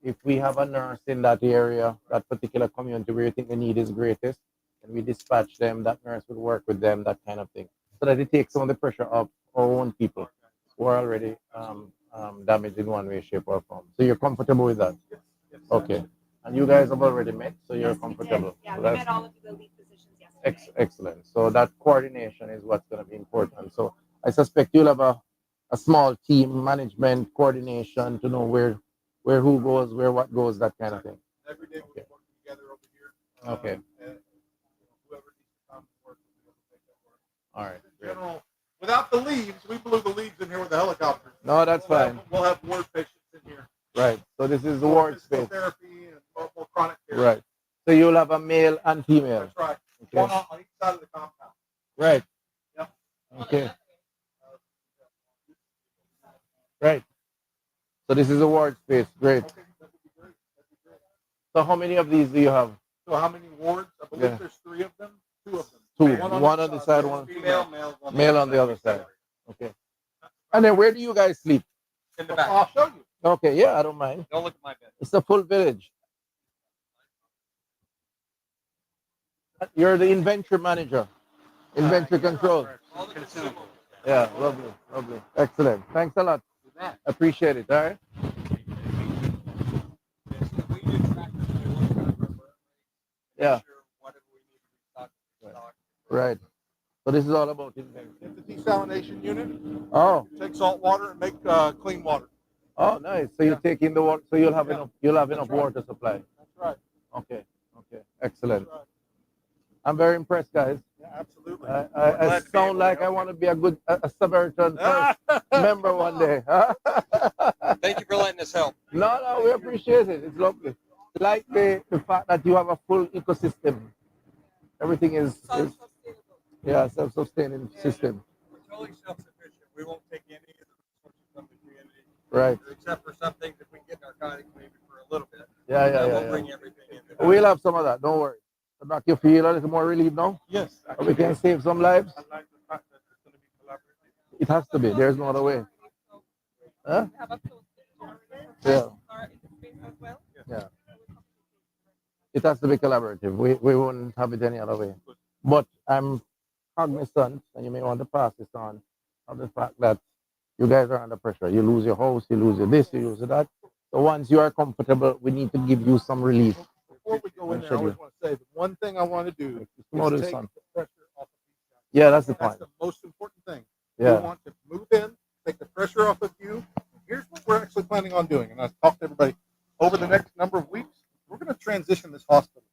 if we have a nurse in that area, that particular community where you think the need is greatest, and we dispatch them, that nurse would work with them, that kind of thing, so that it takes some of the pressure off our own people who are already damaged in one way, shape, or form. So you're comfortable with that? Okay. And you guys have already met, so you're comfortable. Yeah, So we that's met all of the lead physicians yesterday. excellent. So that coordination is what's going to be important. So I suspect you'll have a small team management coordination to know where who goes, where what goes, that kind of thing. Every day we work together over here. Okay. And whoever needs to come and work, we'll make that work. All right. Great. General, without the leads, we blew the leads in here with the helicopter. No, that's fine. We'll have ward patients in here. Right. So this is the ward Physical space. therapy and more chronic care. Right. So you'll have a male and female. That's right. Okay. One on each side of the compound. Right. Yep. Okay. Right. So this is a ward space. Great. Okay, that would be great. That'd be great. So how many of these do you have? So how many wards? I believe Yeah. there's 3 of them. 2 of them. Two. One on the side, one female, male on the other side. Okay. And then where do you guys sleep? In the back. I'll show you. Okay. Yeah, I don't mind. Don't look at my bed. It's a full village. You're the inventory manager, inventory control. Yeah, lovely, lovely, excellent. Thanks a lot. Appreciate it. All right. Yeah. Right. So this is all about inventory. It's a desalination unit. Oh. Take salt water and make clean water. Oh, nice. So you take in the water, so you'll have enough. You'll have enough water supply. That's right. Okay. Okay. Excellent. I'm very impressed, guys. Yeah, absolutely. I sound like I want to be a Samaritan first member one day. Thank you for letting us help. No, we appreciate it. It's lovely. Like the fact that you have a full ecosystem. Everything is self-sustaining system. We're totally self-sufficient. We won't take any of the resources from the community. Right. Except for some things, if we get narcotics, maybe for a little bit. Yeah. Bring everything in. We'll have some of that. Don't worry. So Doc, you feel a little more relief now? Yes. We can save some lives? I like the fact that it's going to be collaborative. It has to be. There's no other way. Huh? Yeah. Yeah. It has to be collaborative. We won't have it any other way. But I'm cognizant, and you may want to pass this on, of the fact that You guys are under pressure. You lose your house, you lose your this, you lose that. So once you are comfortable, we need to give you some relief. Before we go in there, I always want to say the one thing I want to do is take the pressure off of these guys. Yeah, that's the That's point. the most important thing. Yeah. We want to move in, take the pressure off of you. And here's what we're actually planning on doing. And I've talked to everybody over the next number of weeks. We're going to transition this hospital,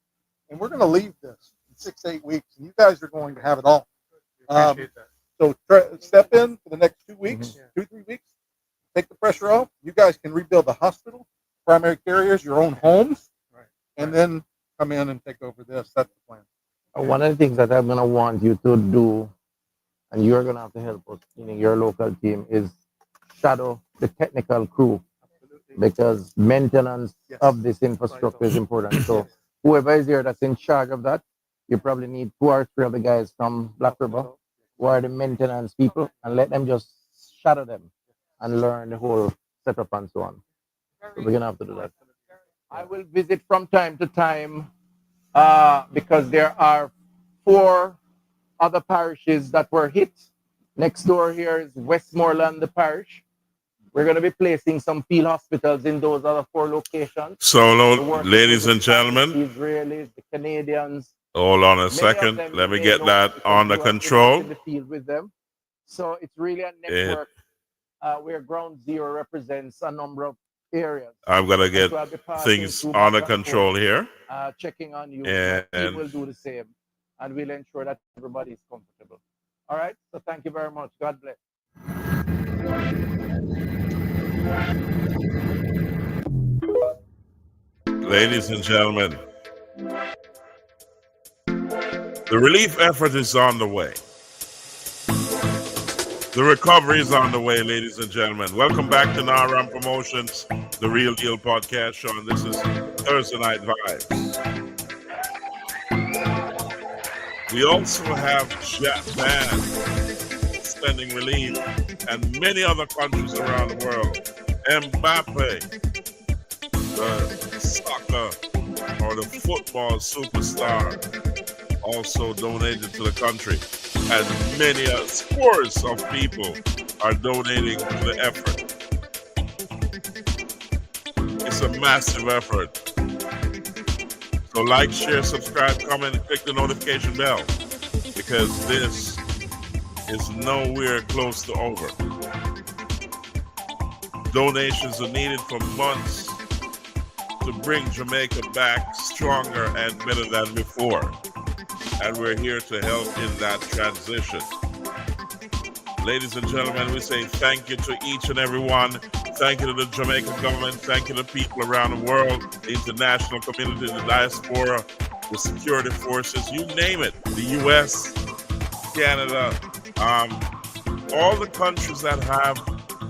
and we're going to leave this in 6 to 8 weeks, and you guys are going to have it all. Appreciate that. So step in for the next 2 weeks, 2-3 weeks. Take the pressure off. You guys can rebuild the hospital, primary carriers, your own homes, and then come in and take over this. That's the plan. One of the things that I'm going to want you to do, and you're going to have to help us, meaning your local team, is shadow the technical crew. Because maintenance of this infrastructure is important. So whoever is here that's in charge of that, you probably need 2 or 3 of the guys from Black River who are the maintenance people, and let them just shadow them and learn the whole setup and so on. So we're going to have to do that. I will visit from time to time because there are 4 other parishes that were hit. Next door here is Westmoreland, the parish. We're going to be placing some field hospitals in those other 4 locations. So, ladies and gentlemen, the Israelis, the Canadians. Hold on a second. Let me get that under control. In the field with them. So it's really a network where Ground Zero represents a number of areas. I'm going to get things under control here. Checking on you. And we will do the same. And we'll ensure that everybody is comfortable. All right. So thank you very much. God bless. Ladies and gentlemen, the relief effort is on the way. The recovery is on the way, ladies and gentlemen. Welcome back to Naram Promotions, the Real Deal podcast show, and this is Thursday Night Vibes. We also have Japan sending relief, and many other countries around the world. Mbappe, the soccer or the football superstar, also donated to the country, and many scores of people are donating to the effort. It's a massive effort. So like, share, subscribe, comment, and click the notification bell, because this is nowhere close to over. Donations are needed for months to bring Jamaica back stronger and better than before. And we're here to help in that transition. Ladies and gentlemen, we say thank you to each and every one. Thank you to the Jamaican government. Thank you to people around the world, the international community, the diaspora, the security forces, you name it. The U.S., Canada, all the countries that have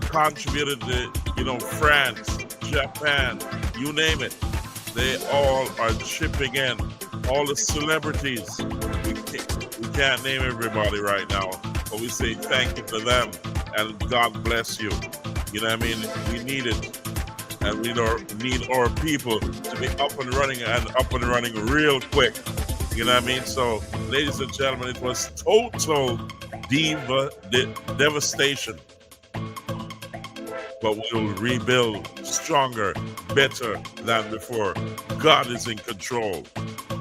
contributed to, France, Japan, you name it. They all are chipping in. All the celebrities, we can't name everybody right now, but we say thank you to them, and God bless you. You know what I mean? We need it, and we need our people to be up and running real quick. You know what I mean? So, ladies and gentlemen, it was total devastation. But we will rebuild stronger, better than before. God is in control.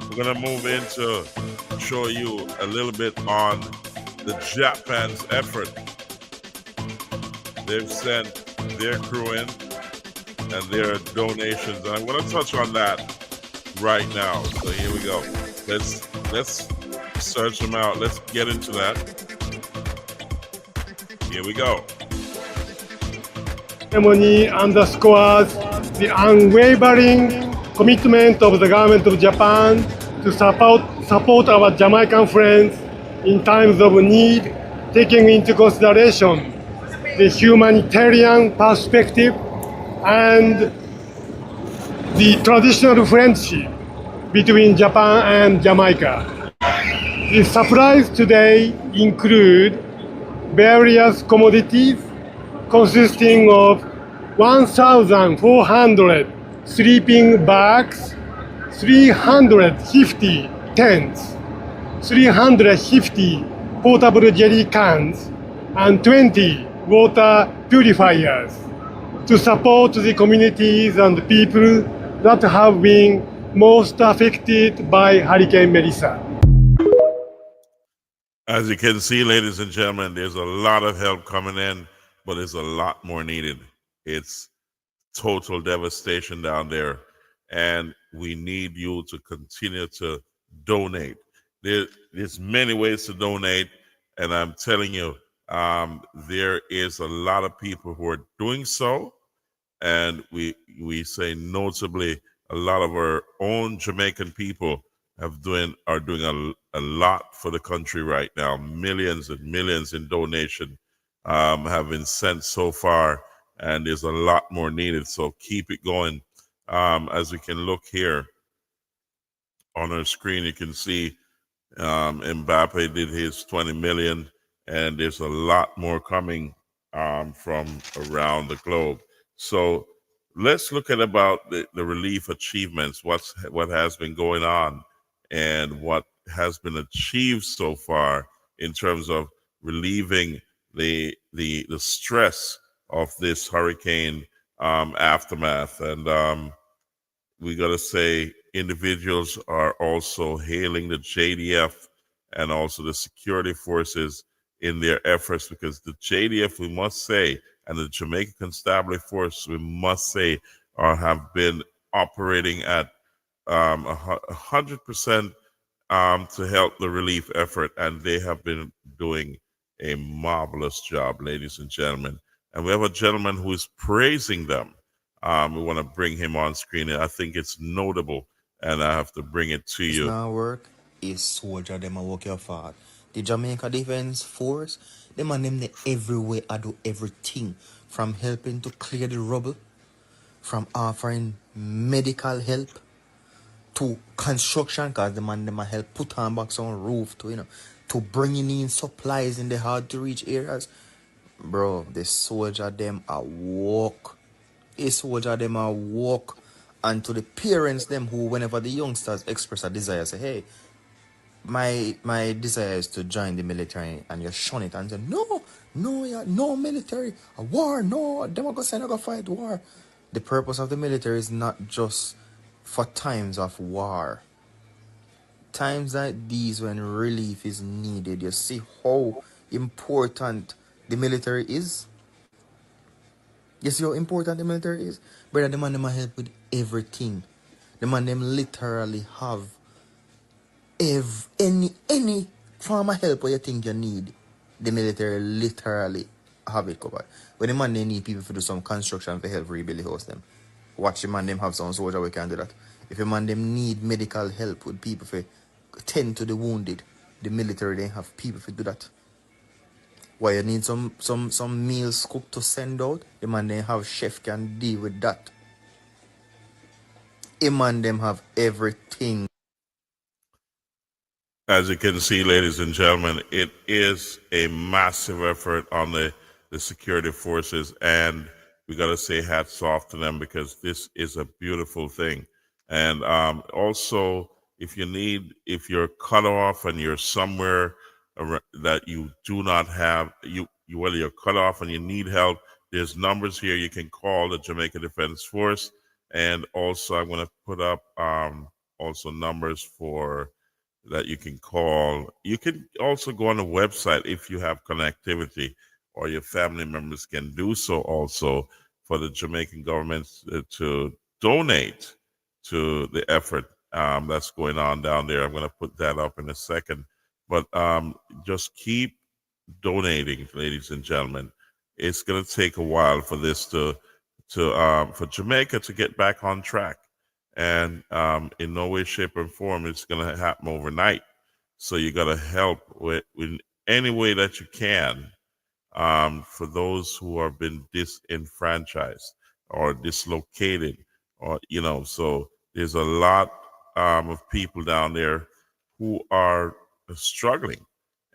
We're going to move into show you a little bit on the Japan's effort. They've sent their crew in and their donations. And I'm going to touch on that right now. So here we go. Let's search them out. Let's get into that. Here we go. Ceremony underscores the unwavering commitment of the government of Japan to support our Jamaican friends in times of need, taking into consideration the humanitarian perspective and the traditional friendship between Japan and Jamaica. The supplies today include various commodities consisting of 1,400 sleeping bags, 350 tents, 350 portable jerry cans, and 20 water purifiers to support the communities and people that have been most affected by Hurricane Melissa. As you can see, ladies and gentlemen, there's a lot of help coming in, but there's a lot more needed. It's total devastation down there, and we need you to continue to donate. There's many ways to donate, and I'm telling you, there is a lot of people who are doing so, and we say notably a lot of our own Jamaican people are doing a lot for the country right now. Millions and millions in donation have been sent so far, and there's a lot more needed. So keep it going. As we can look here on our screen, you can see Mbappe did his 20 million, and there's a lot more coming from around the globe. So let's look at about the relief achievements, what has been going on and what has been achieved so far in terms of relieving the stress of this hurricane aftermath. And we got to say individuals are also hailing the JDF and also the security forces in their efforts, because the JDF, we must say, and the Jamaican Constabulary Force, we must say, have been operating at 100% to help the relief effort, and they have been doing a marvelous job, ladies and gentlemen. And we have a gentleman who is praising them. We want to bring him on screen. I think it's notable, and I have to bring it to you. It's not work. Is soldier them a work your fast. The Jamaica Defense Force, them and them they everywhere I do everything, from helping to clear the rubble, from offering medical help to construction, cause the man them a help put on back some roof to to bringing in supplies in the hard to reach areas. Bro, the soldier them a walk. A soldier them a walk. And to the parents them who, whenever the youngsters express a desire, say, hey, my desire is to join the military, and you shun it and say, no military, a war, no, them are gonna say, go fight war. The purpose of the military is not just for times of war. Times like these when relief is needed, you see how important the military is. You see how important the military is? Brother, the man them help with everything. The man them literally have any form of help what you think you need. The military literally have it covered. When the man they need people to do some construction to help rebuild the house them. Watch the man them have some soldier we can do that. If the man them need medical help with people to tend to the wounded, the military they have people to do that. Why you need some meals cooked to send out, the man they have chef can deal with that. The man them have everything. As you can see, ladies and gentlemen, it is a massive effort on the security forces, and we got to say hats off to them, because this is a beautiful thing. And also, if you're cut off and you're somewhere that you do not have, whether you're cut off and you need help, there's numbers here you can call the Jamaican Defense Force. And also, I'm going to put up also numbers for that you can call. You can also go on the website if you have connectivity, or your family members can do so also, for the Jamaican government to donate to the effort that's going on down there. I'm going to put that up in a second. But just keep donating, ladies and gentlemen. It's going to take a while for this for Jamaica to get back on track. And in no way, shape, or form it's going to happen overnight. So you got to help with any way that you can for those who have been disenfranchised or dislocated, or So there's a lot of people down there who are struggling,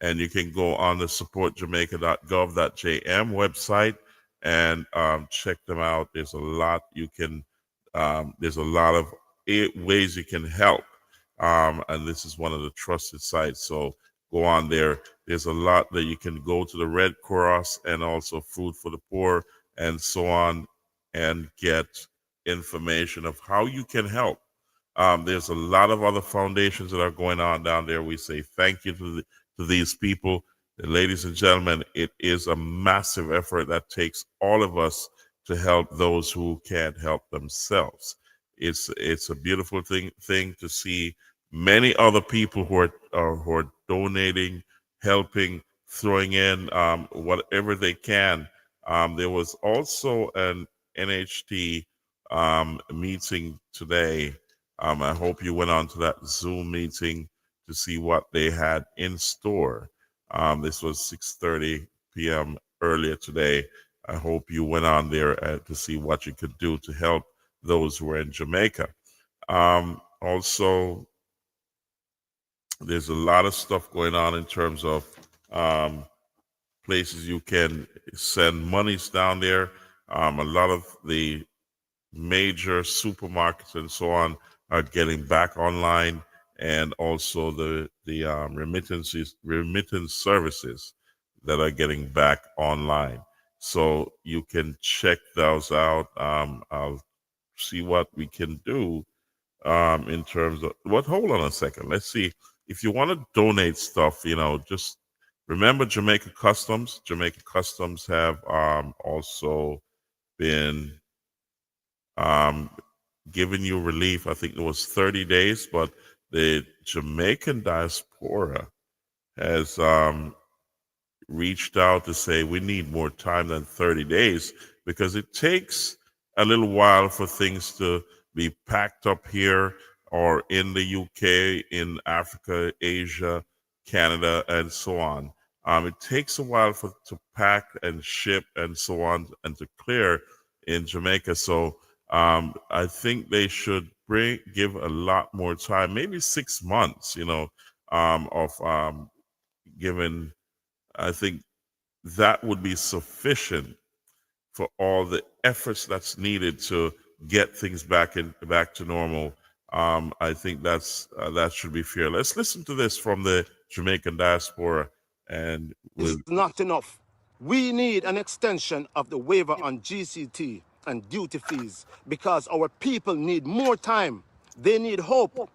and you can go on the supportjamaica.gov.jm website and check them out. There's a lot you can. There's a lot of ways you can help, and this is one of the trusted sites. So go on there. There's a lot that you can go to the Red Cross and also Food for the Poor and so on and get information of how you can help. There's a lot of other foundations that are going on down there. We say thank you to these people. And ladies and gentlemen, it is a massive effort that takes all of us to help those who can't help themselves. It's a beautiful thing to see many other people who are donating, helping, throwing in whatever they can. There was also an NHT meeting today. I hope you went on to that Zoom meeting to see what they had in store. This was 6:30 p.m. earlier today. I hope you went on there to see what you could do to help those who are in Jamaica. Also, there's a lot of stuff going on in terms of places you can send monies down there. A lot of the major supermarkets and so on are getting back online, and also the remittance services that are getting back online. So you can check those out. I'll see what we can do in terms of what. Hold on a second. Let's see. If you want to donate stuff, just remember Jamaica Customs. Jamaica Customs have also been giving you relief. I think it was 30 days, but the Jamaican Diaspora has reached out to say we need more time than 30 days because it takes a little while for things to be packed up here or in the UK, in Africa, Asia, Canada, and so on. It takes a while to pack and ship and so on and to clear in Jamaica. So I think they should give a lot more time, maybe 6 months, of giving. I think that would be sufficient for all the efforts that's needed to get things back to normal. I think that should be fair. Let's listen to this from the Jamaican Diaspora. And it's not enough. We need an extension of the waiver on GCT and duty fees because our people need more time. They need hope.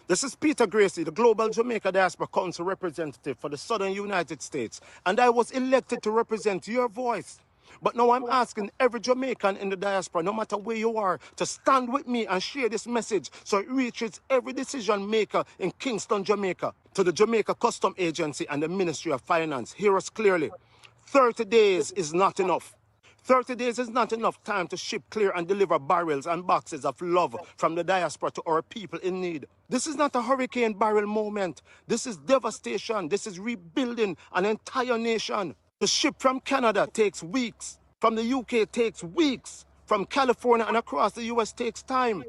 This is Peter Gracie, the Global Jamaica Diaspora Council representative for the Southern United States, and I was elected to represent your voice. But now I'm asking every Jamaican in the diaspora, no matter where you are, to stand with me and share this message so it reaches every decision maker in Kingston, Jamaica. To the Jamaica Custom Agency and the Ministry of Finance, hear us clearly. 30 days is not enough. 30 days is not enough time to ship, clear, and deliver barrels and boxes of love from the diaspora to our people in need. This is not a hurricane barrel moment. This is devastation. This is rebuilding an entire nation. To ship from Canada takes weeks. From the UK takes weeks. From California and across the US takes time.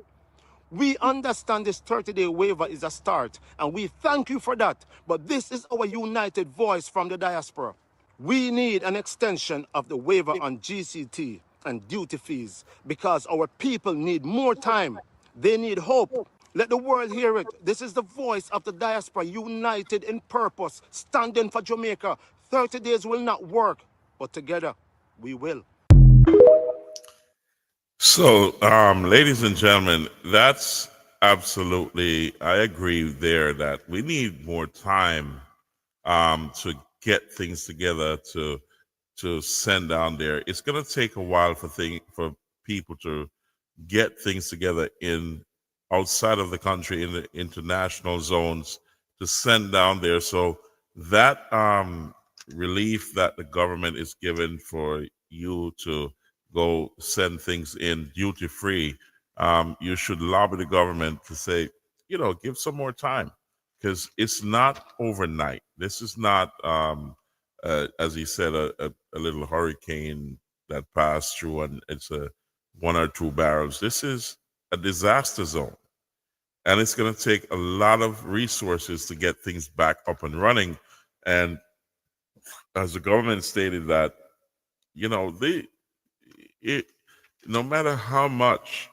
We understand this 30-day waiver is a start, and we thank you for that. But this is our united voice from the diaspora. We need an extension of the waiver on GCT and duty fees because our people need more time. They need hope. Let the world hear it. This is the voice of the diaspora, united in purpose, standing for Jamaica. 30 days will not work, but together we will. So, ladies and gentlemen, that's absolutely, I agree there that we need more time to get things together to send down there. It's going to take a while for people to get things together outside of the country, in the international zones, to send down there. So that relief that the government is giving for you to go send things in duty free, you should lobby the government to say, give some more time, because it's not overnight. This is not, as he said, a little hurricane that passed through and it's a 1 or 2 barrels. This is a disaster zone, and it's going to take a lot of resources to get things back up and running. And as the government stated that, no matter how much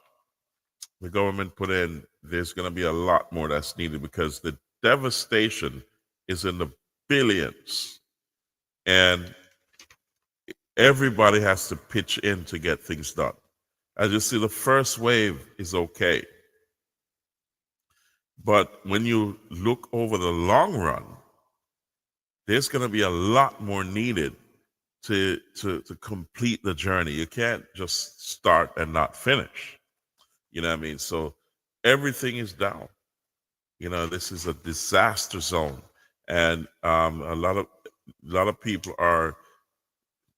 the government put in, there's going to be a lot more that's needed because the devastation is in the billions. And everybody has to pitch in to get things done. As you see, the first wave is okay. But when you look over the long run, there's going to be a lot more needed to complete the journey. You can't just start and not finish. You know what I mean? So everything is down. You know, this is a disaster zone, and a lot of people are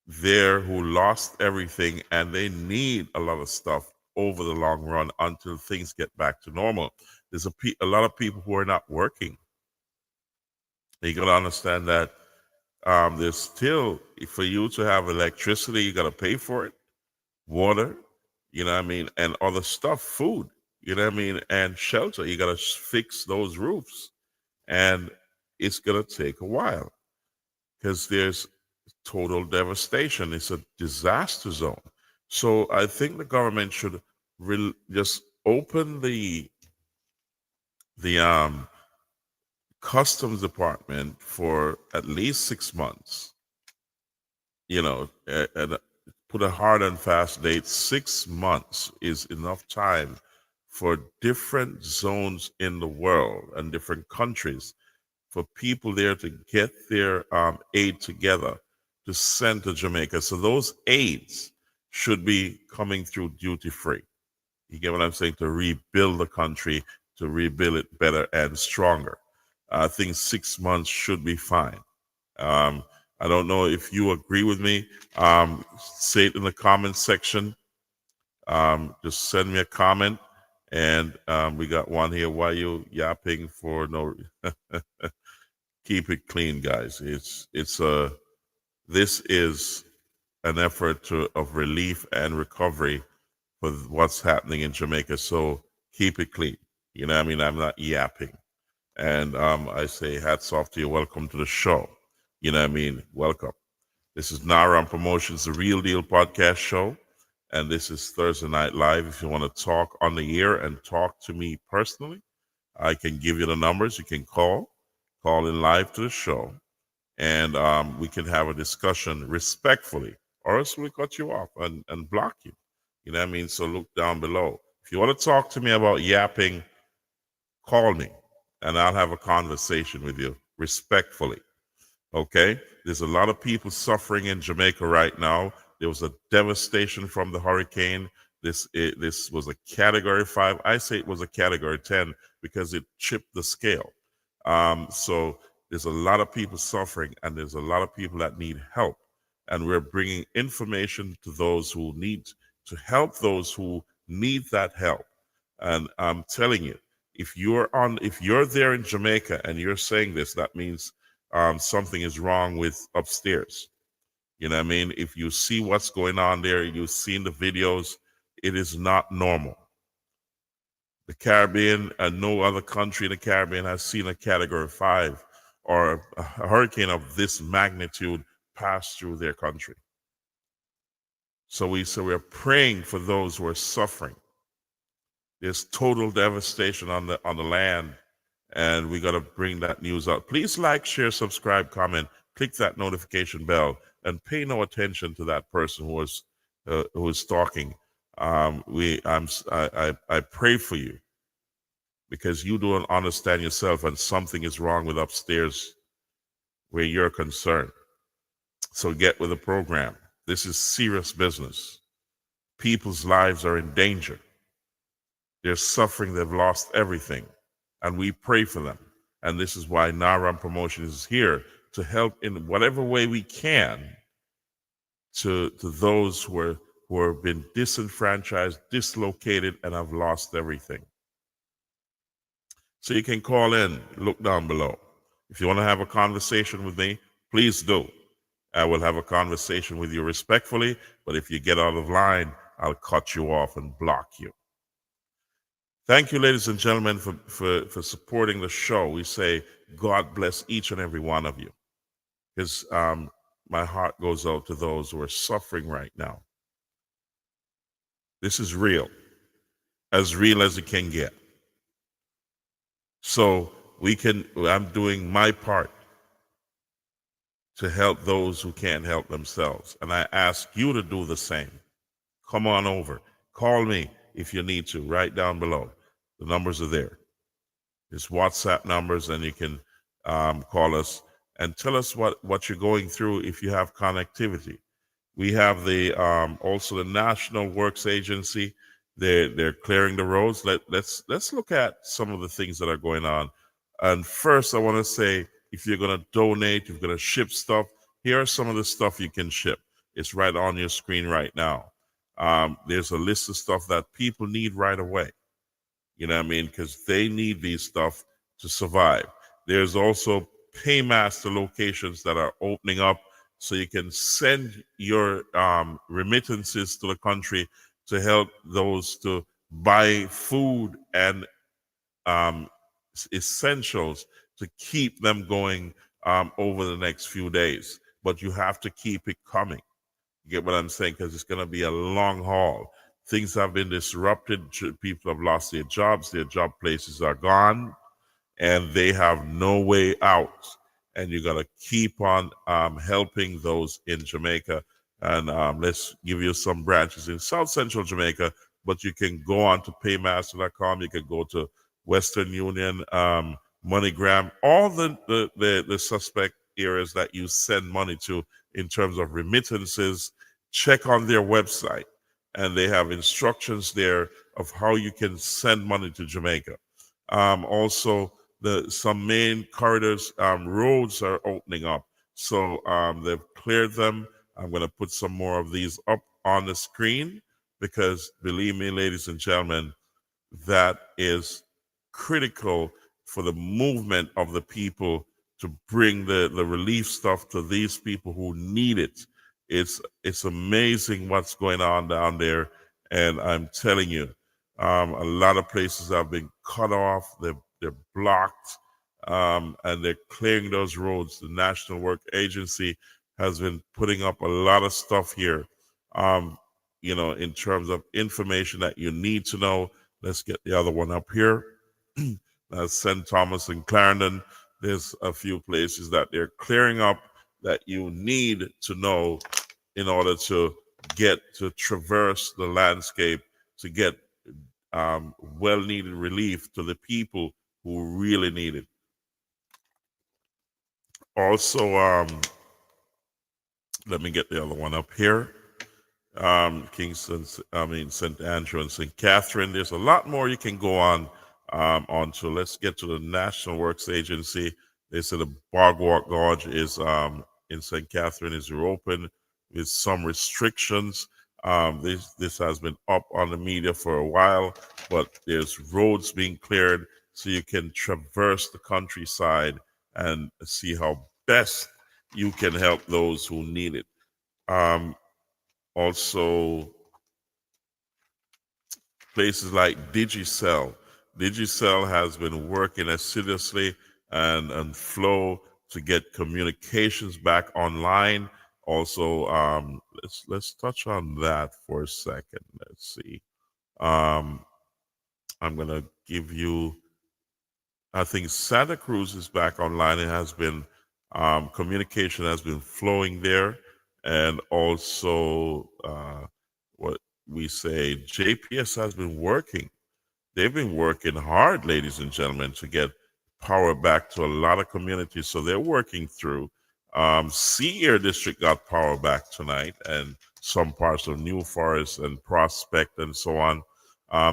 there who lost everything, and they need a lot of stuff over the long run until things get back to normal. There's a lot of people who are not working. You got to understand that there's still, for you to have electricity, you got to pay for it, water, you know what I mean, and other stuff, food, you know what I mean, and shelter. You got to fix those roofs, and it's going to take a while because there's total devastation. It's a disaster zone. So I think the government should just open the customs department for at least 6 months, you know, and put a hard and fast date. 6 months is enough time for different zones in the world and different countries for people there to get their aid together to send to Jamaica. So those aids should be coming through duty free. You get what I'm saying? To rebuild the country, to rebuild it better and stronger. I think 6 months should be fine. I don't know if you agree with me. Say it in the comment section. Just send me a comment. And we got one here. Why you yapping for no? Keep it clean, guys. This is an effort of relief and recovery for what's happening in Jamaica. So keep it clean. You know what I mean? I'm not yapping. And I say hats off to you. Welcome to the show. You know what I mean? Welcome. This is Naram Promotions, the Real Deal podcast show. And this is Thursday Night Live. If you want to talk on the air and talk to me personally, I can give you the numbers. You can call in live to the show. And we can have a discussion respectfully, or else we'll cut you off and block you. You know what I mean? So look down below. If you want to talk to me about yapping, call me, and I'll have a conversation with you respectfully. Okay? There's a lot of people suffering in Jamaica right now. There was a devastation from the hurricane. This was a Category 5. I say it was a Category 10 because it chipped the scale. So there's a lot of people suffering, and there's a lot of people that need help. And we're bringing information to those who need to help those who need that help. And I'm telling you, if you're there in Jamaica and you're saying this, that means something is wrong with upstairs. You know what I mean? If you see what's going on there, you've seen the videos, it is not normal. The Caribbean and no other country in the Caribbean has seen a Category 5 or a hurricane of this magnitude pass through their country. So we're praying for those who are suffering. There's total devastation on the land, and we got to bring that news out. Please like, share, subscribe, comment, click that notification bell, and pay no attention to that person who is talking. I pray for you because you don't understand yourself, and something is wrong with upstairs where you're concerned. So get with the program. This is serious business. People's lives are in danger. They're suffering. They've lost everything. And we pray for them. And this is why Naram Promotions is here to help in whatever way we can to those who have been disenfranchised, dislocated, and have lost everything. So you can call in, look down below. If you want to have a conversation with me, please do. I will have a conversation with you respectfully, but if you get out of line, I'll cut you off and block you. Thank you, ladies and gentlemen, for supporting the show. We say God bless each and every one of you, because my heart goes out to those who are suffering right now. This is real as it can get. So I'm doing my part to help those who can't help themselves. And I ask you to do the same. Come on over. Call me if you need to, right down below. The numbers are there. It's WhatsApp numbers, and you can call us and tell us what you're going through if you have connectivity. We have the also the National Works Agency. They're clearing the roads. Let's look at some of the things that are going on. And first, I want to say, if you're going to donate, if you're going to ship stuff, here are some of the stuff you can ship. It's right on your screen right now. There's a list of stuff that people need right away. You know what I mean? Because they need these stuff to survive. There's also paymaster locations that are opening up, so you can send your remittances to the country to help those to buy food and essentials to keep them going over the next few days. But you have to keep it coming. You get what I'm saying? Because it's going to be a long haul. Things have been disrupted. People have lost their jobs. Their job places are gone, and they have no way out. And you got to keep on helping those in Jamaica. And let's give you some branches in South Central Jamaica, but you can go on to paymaster.com. You can go to Western Union, MoneyGram, all the suspect areas that you send money to in terms of remittances. Check on their website, and they have instructions there of how you can send money to Jamaica. Also, some main corridors, roads are opening up. So they've cleared them. I'm going to put some more of these up on the screen because, believe me, ladies and gentlemen, that is critical for the movement of the people to bring the relief stuff to these people who need it. It's amazing what's going on down there, and I'm telling you, a lot of places have been cut off. They're blocked, and they're clearing those roads. The National Work Agency has been putting up a lot of stuff here, in terms of information that you need to know. Let's get the other one up here. That's St. Thomas and Clarendon. There's a few places that they're clearing up that you need to know in order to get to traverse the landscape, to get well-needed relief to the people who really need it. Also, let me get the other one up here. Kingston, St. Andrew and St. Catherine. There's a lot more you can go on onto. Let's get to the National Works Agency. They said the Bogwalk Gorge is in St. Catherine is open with some restrictions. This has been up on the media for a while, but there's roads being cleared so you can traverse the countryside and see how best you can help those who need it. Also, places like Digicel. Digicel has been working assiduously and Flow to get communications back online. Also, let's touch on that for a second. Let's see. I'm gonna give you. I think Santa Cruz is back online. It has been communication has been flowing there, and also what we say JPS has been working. They've been working hard, ladies and gentlemen, to get power back to a lot of communities. So they're working through. Sea Air District got power back tonight, and some parts of New Forest and Prospect and so on.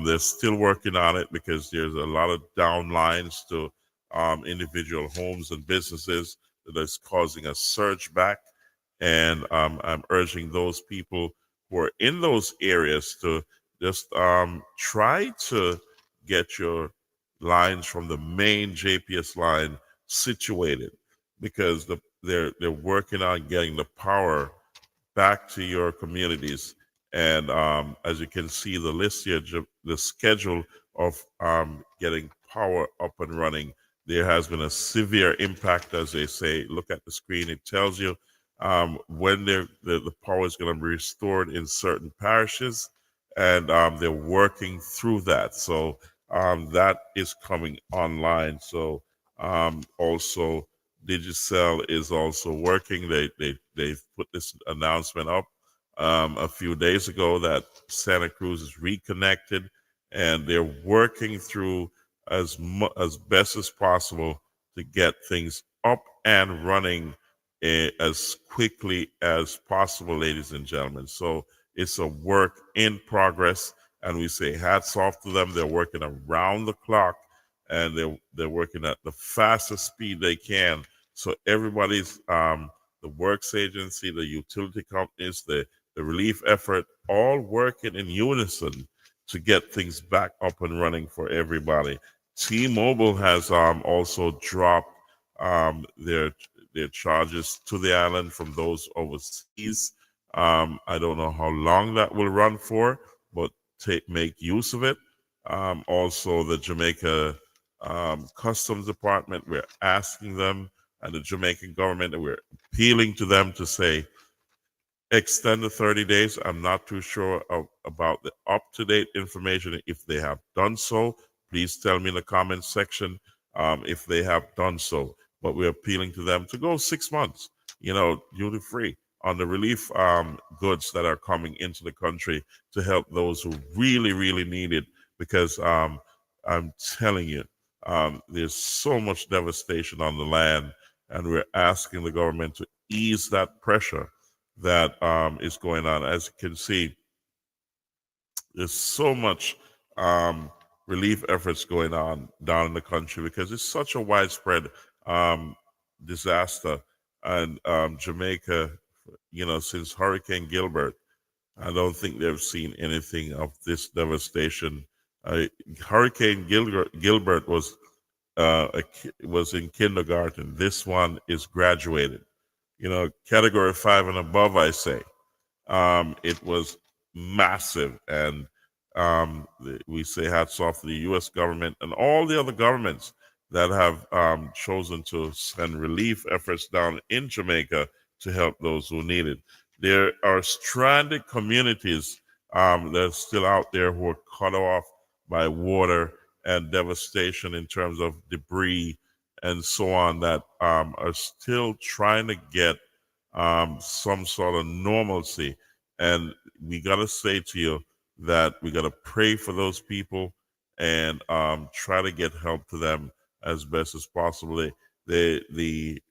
They're still working on it because there's a lot of down lines to individual homes and businesses that is causing a surge back. And I'm urging those people who are in those areas to just try to get your lines from the main JPS line situated, because they're working on getting the power back to your communities. And as you can see, the list here, the schedule of getting power up and running, there has been a severe impact, as they say. Look at the screen; it tells you when the power is going to be restored in certain parishes, and they're working through that. So that is coming online. So also Digicel is also working. They put this announcement up a few days ago that Santa Cruz is reconnected, and they're working through as best as possible to get things up and running as quickly as possible, ladies and gentlemen. So it's a work in progress, and we say hats off to them. They're working around the clock, and they're working at the fastest speed they can. So everybody's the works agency, the utility companies, the relief effort, all working in unison to get things back up and running for everybody. T-Mobile has also dropped their charges to the island from those overseas. I don't know how long that will run for, but make use of it. Also, the Jamaica Customs Department, we're asking them, and the Jamaican government, and we're appealing to them to say, extend the 30 days. I'm not too sure about the up-to-date information. If they have done so, please tell me in the comments section if they have done so. But we're appealing to them to go 6 months, duty-free on the relief goods that are coming into the country to help those who really, really need it. Because I'm telling you, there's so much devastation on the land, and we're asking the government to ease that pressure that is going on. As you can see, there's so much relief efforts going on down in the country because it's such a widespread disaster. And Jamaica, since Hurricane Gilbert, I don't think they've seen anything of this devastation. Hurricane Gilbert was in kindergarten. This one is graduated. Category 5 and above, I say. It was massive, and we say hats off to the U.S. government and all the other governments that have chosen to send relief efforts down in Jamaica to help those who need it. There are stranded communities that are still out there who are cut off by water and devastation in terms of debris and so on, that are still trying to get some sort of normalcy. And we got to say to you that we got to pray for those people and try to get help to them as best as possible. The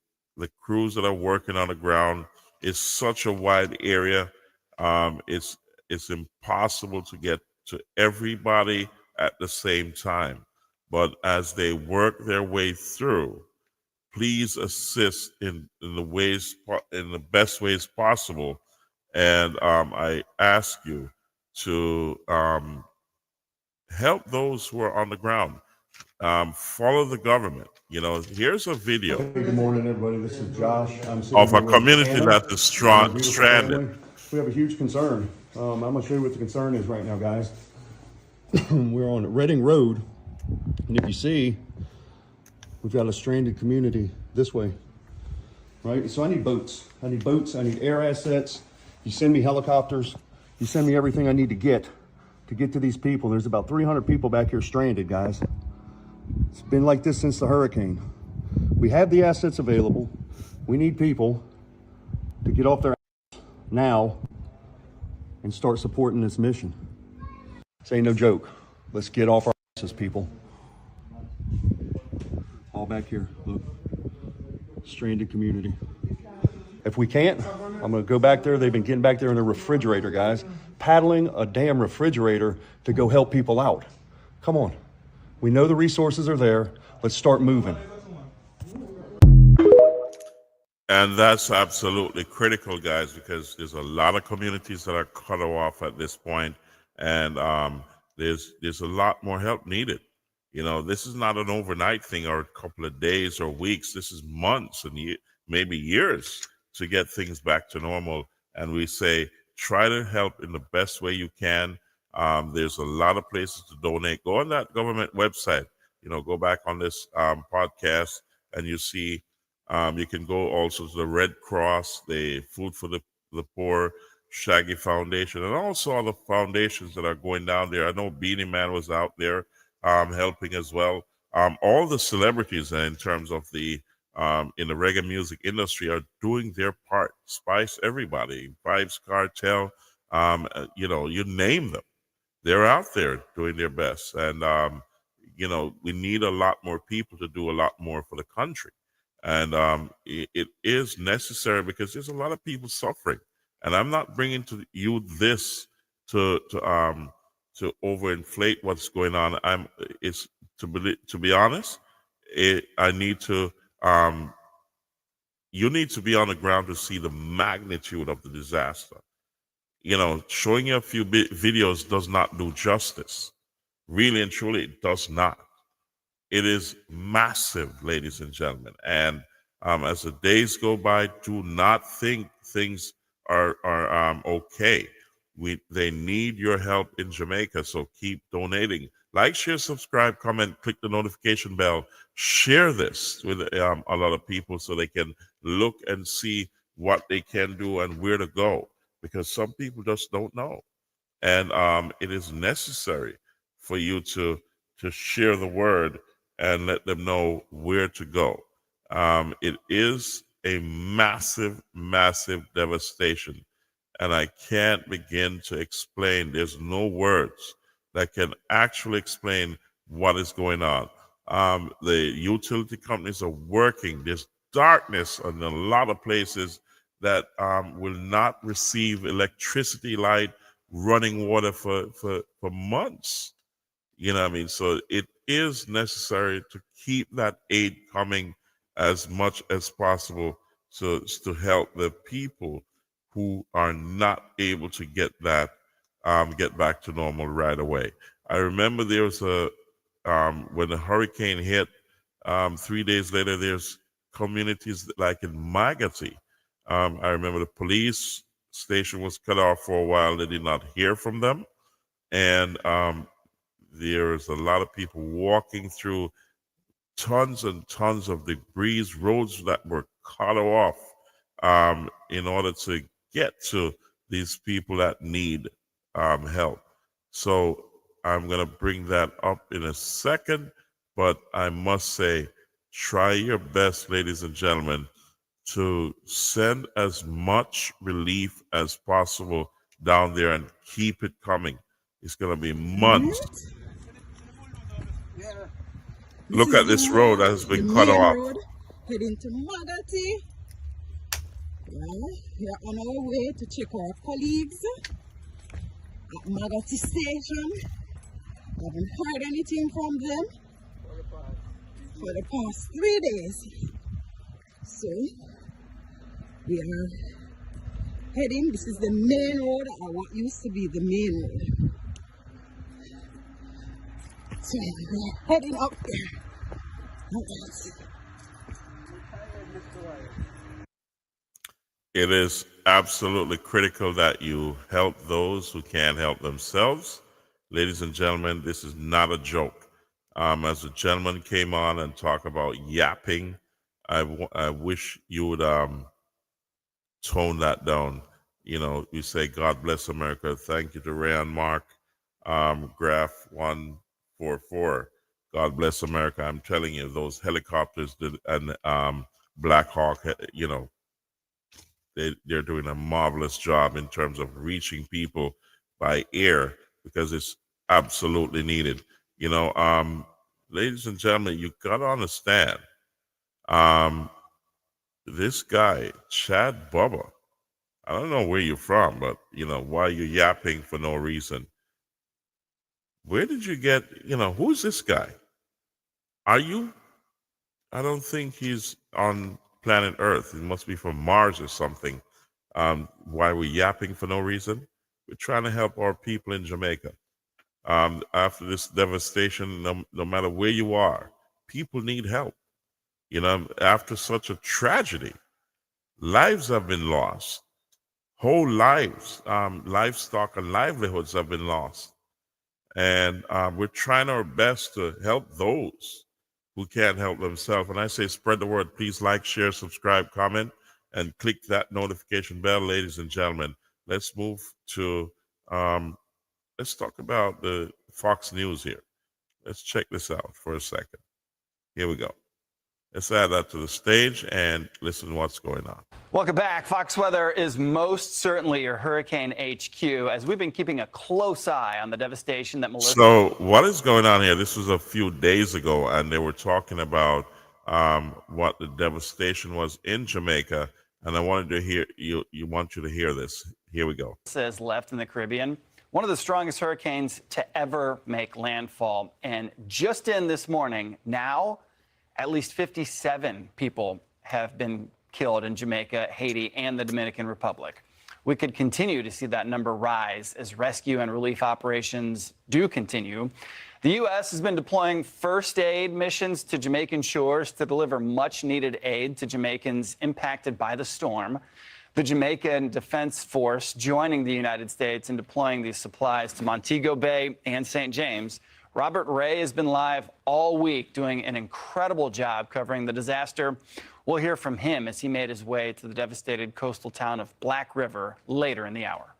crews that are working on the ground is such a wide area. It's impossible to get to everybody at the same time. But as they work their way through, please assist in the best ways possible. And I ask you to help those who are on the ground. Follow the government. Here's a video. Hey, good morning, everybody. This is Josh. I'm Of a with community Anna, that is beautiful stranded. family. We have a huge concern. I'm going to show you what the concern is right now, guys. We're on Reading Road, and if you see, we've got a stranded community this way, right? So I need boats. I need air assets. You send me helicopters. You send me everything I need to get to these people. There's about 300 people back here stranded, guys. It's been like this since the hurricane. We have the assets available. We need people to get off their ass now and start supporting this mission. This ain't no joke. Let's get off our asses, people. All back here, look. Stranded community. If we can't, I'm gonna go back there. They've been getting back there in a refrigerator, guys. Paddling a damn refrigerator to go help people out. Come on. We know the resources are there. Let's start moving. And that's absolutely critical, guys, because there's a lot of communities that are cut off at this point, and there's a lot more help needed. This is not an overnight thing or a couple of days or weeks. This is months and maybe years to get things back to normal. And we say, try to help in the best way you can. There's a lot of places to donate. Go on that government website. Go back on this podcast, and you see. You can go also to the Red Cross, the Food for the Poor, Shaggy Foundation, and also other foundations that are going down there. I know Beanie Man was out there helping as well. All the celebrities in terms of the in the reggae music industry are doing their part. Spice Everybody, Vibes Cartel, you name them. They're out there doing their best. And, we need a lot more people to do a lot more for the country. And it is necessary because there's a lot of people suffering. And I'm not bringing to you this to overinflate what's going on. It's to be honest, I need to you need to be on the ground to see the magnitude of the disaster. Showing you a few videos does not do justice. Really and truly, it does not. It is massive, ladies and gentlemen. And as the days go by, do not think things are okay. They need your help in Jamaica, so keep donating. Like, share, subscribe, comment, click the notification bell. Share this with a lot of people so they can look and see what they can do and where to go, because some people just don't know. And it is necessary for you to share the word and let them know where to go. It is a massive, massive devastation. And I can't begin to explain. There's no words that can actually explain what is going on. The utility companies are working. There's darkness in a lot of places that will not receive electricity, light, running water for months. You know what I mean? So it is necessary to keep that aid coming as much as possible to help the people who are not able to get that get back to normal right away. I remember there was when the hurricane hit, 3 days later, there's communities like in Magati. I remember the police station was cut off for a while. They did not hear from them. And there's a lot of people walking through tons and tons of debris, roads that were cut off in order to get to these people that need help. So I'm going to bring that up in a second, but I must say, try your best, ladies and gentlemen, to send as much relief as possible down there and keep it coming. It's going to be months. Look at this road that has been cut off. Road heading to Magati. We are on our way to check our colleagues at Magati Station. I haven't heard anything from them for the past 3 days. So we are heading. This is the main road, or what used to be the main road. So we're heading up there. It is absolutely critical that you help those who can't help themselves. Ladies and gentlemen, this is not a joke. As the gentleman came on and talked about yapping, I wish you would tone that down. You say, God bless America. Thank you to Rayan Mark, Graph 144. God bless America. I'm telling you, those helicopters and Black Hawk, they're doing a marvelous job in terms of reaching people by air, because it's absolutely needed. Ladies and gentlemen, you got to understand, this guy, Chad Bubba, I don't know where you're from, but, why you're yapping for no reason. Where did you get, who's this guy? I don't think he's on planet Earth. He must be from Mars or something. Why we're yapping for no reason? We're trying to help our people in Jamaica. After this devastation, no matter where you are, people need help. After such a tragedy, lives have been lost. Whole lives, livestock and livelihoods have been lost. And we're trying our best to help those who can't help themselves. And I say, spread the word. Please like, share, subscribe, comment, and click that notification bell, ladies and gentlemen. Let's move to, let's talk about the Fox News here. Let's check this out for a second. Here we go. Let's add that to the stage and listen to what's going on. Welcome back. Fox Weather is most certainly your hurricane HQ, as we've been keeping a close eye on the devastation that Melissa... So what is going on here? This was a few days ago, and they were talking about what the devastation was in Jamaica, and I wanted to hear you want you to hear this. Here we go. Says left in the Caribbean, one of the strongest hurricanes to ever make landfall. And just in this morning, now at least 57 people have been killed in Jamaica, Haiti, and the Dominican Republic. We could continue to see that number rise as rescue and relief operations do continue. The U.S. has been deploying first aid missions to Jamaican shores to deliver much needed aid to Jamaicans impacted by the storm. The Jamaican Defense Force joining the United States in deploying these supplies to Montego Bay and St. James. Robert Ray has been live all week doing an incredible job covering the disaster. We'll hear from him as he made his way to the devastated coastal town of Black River later in the hour.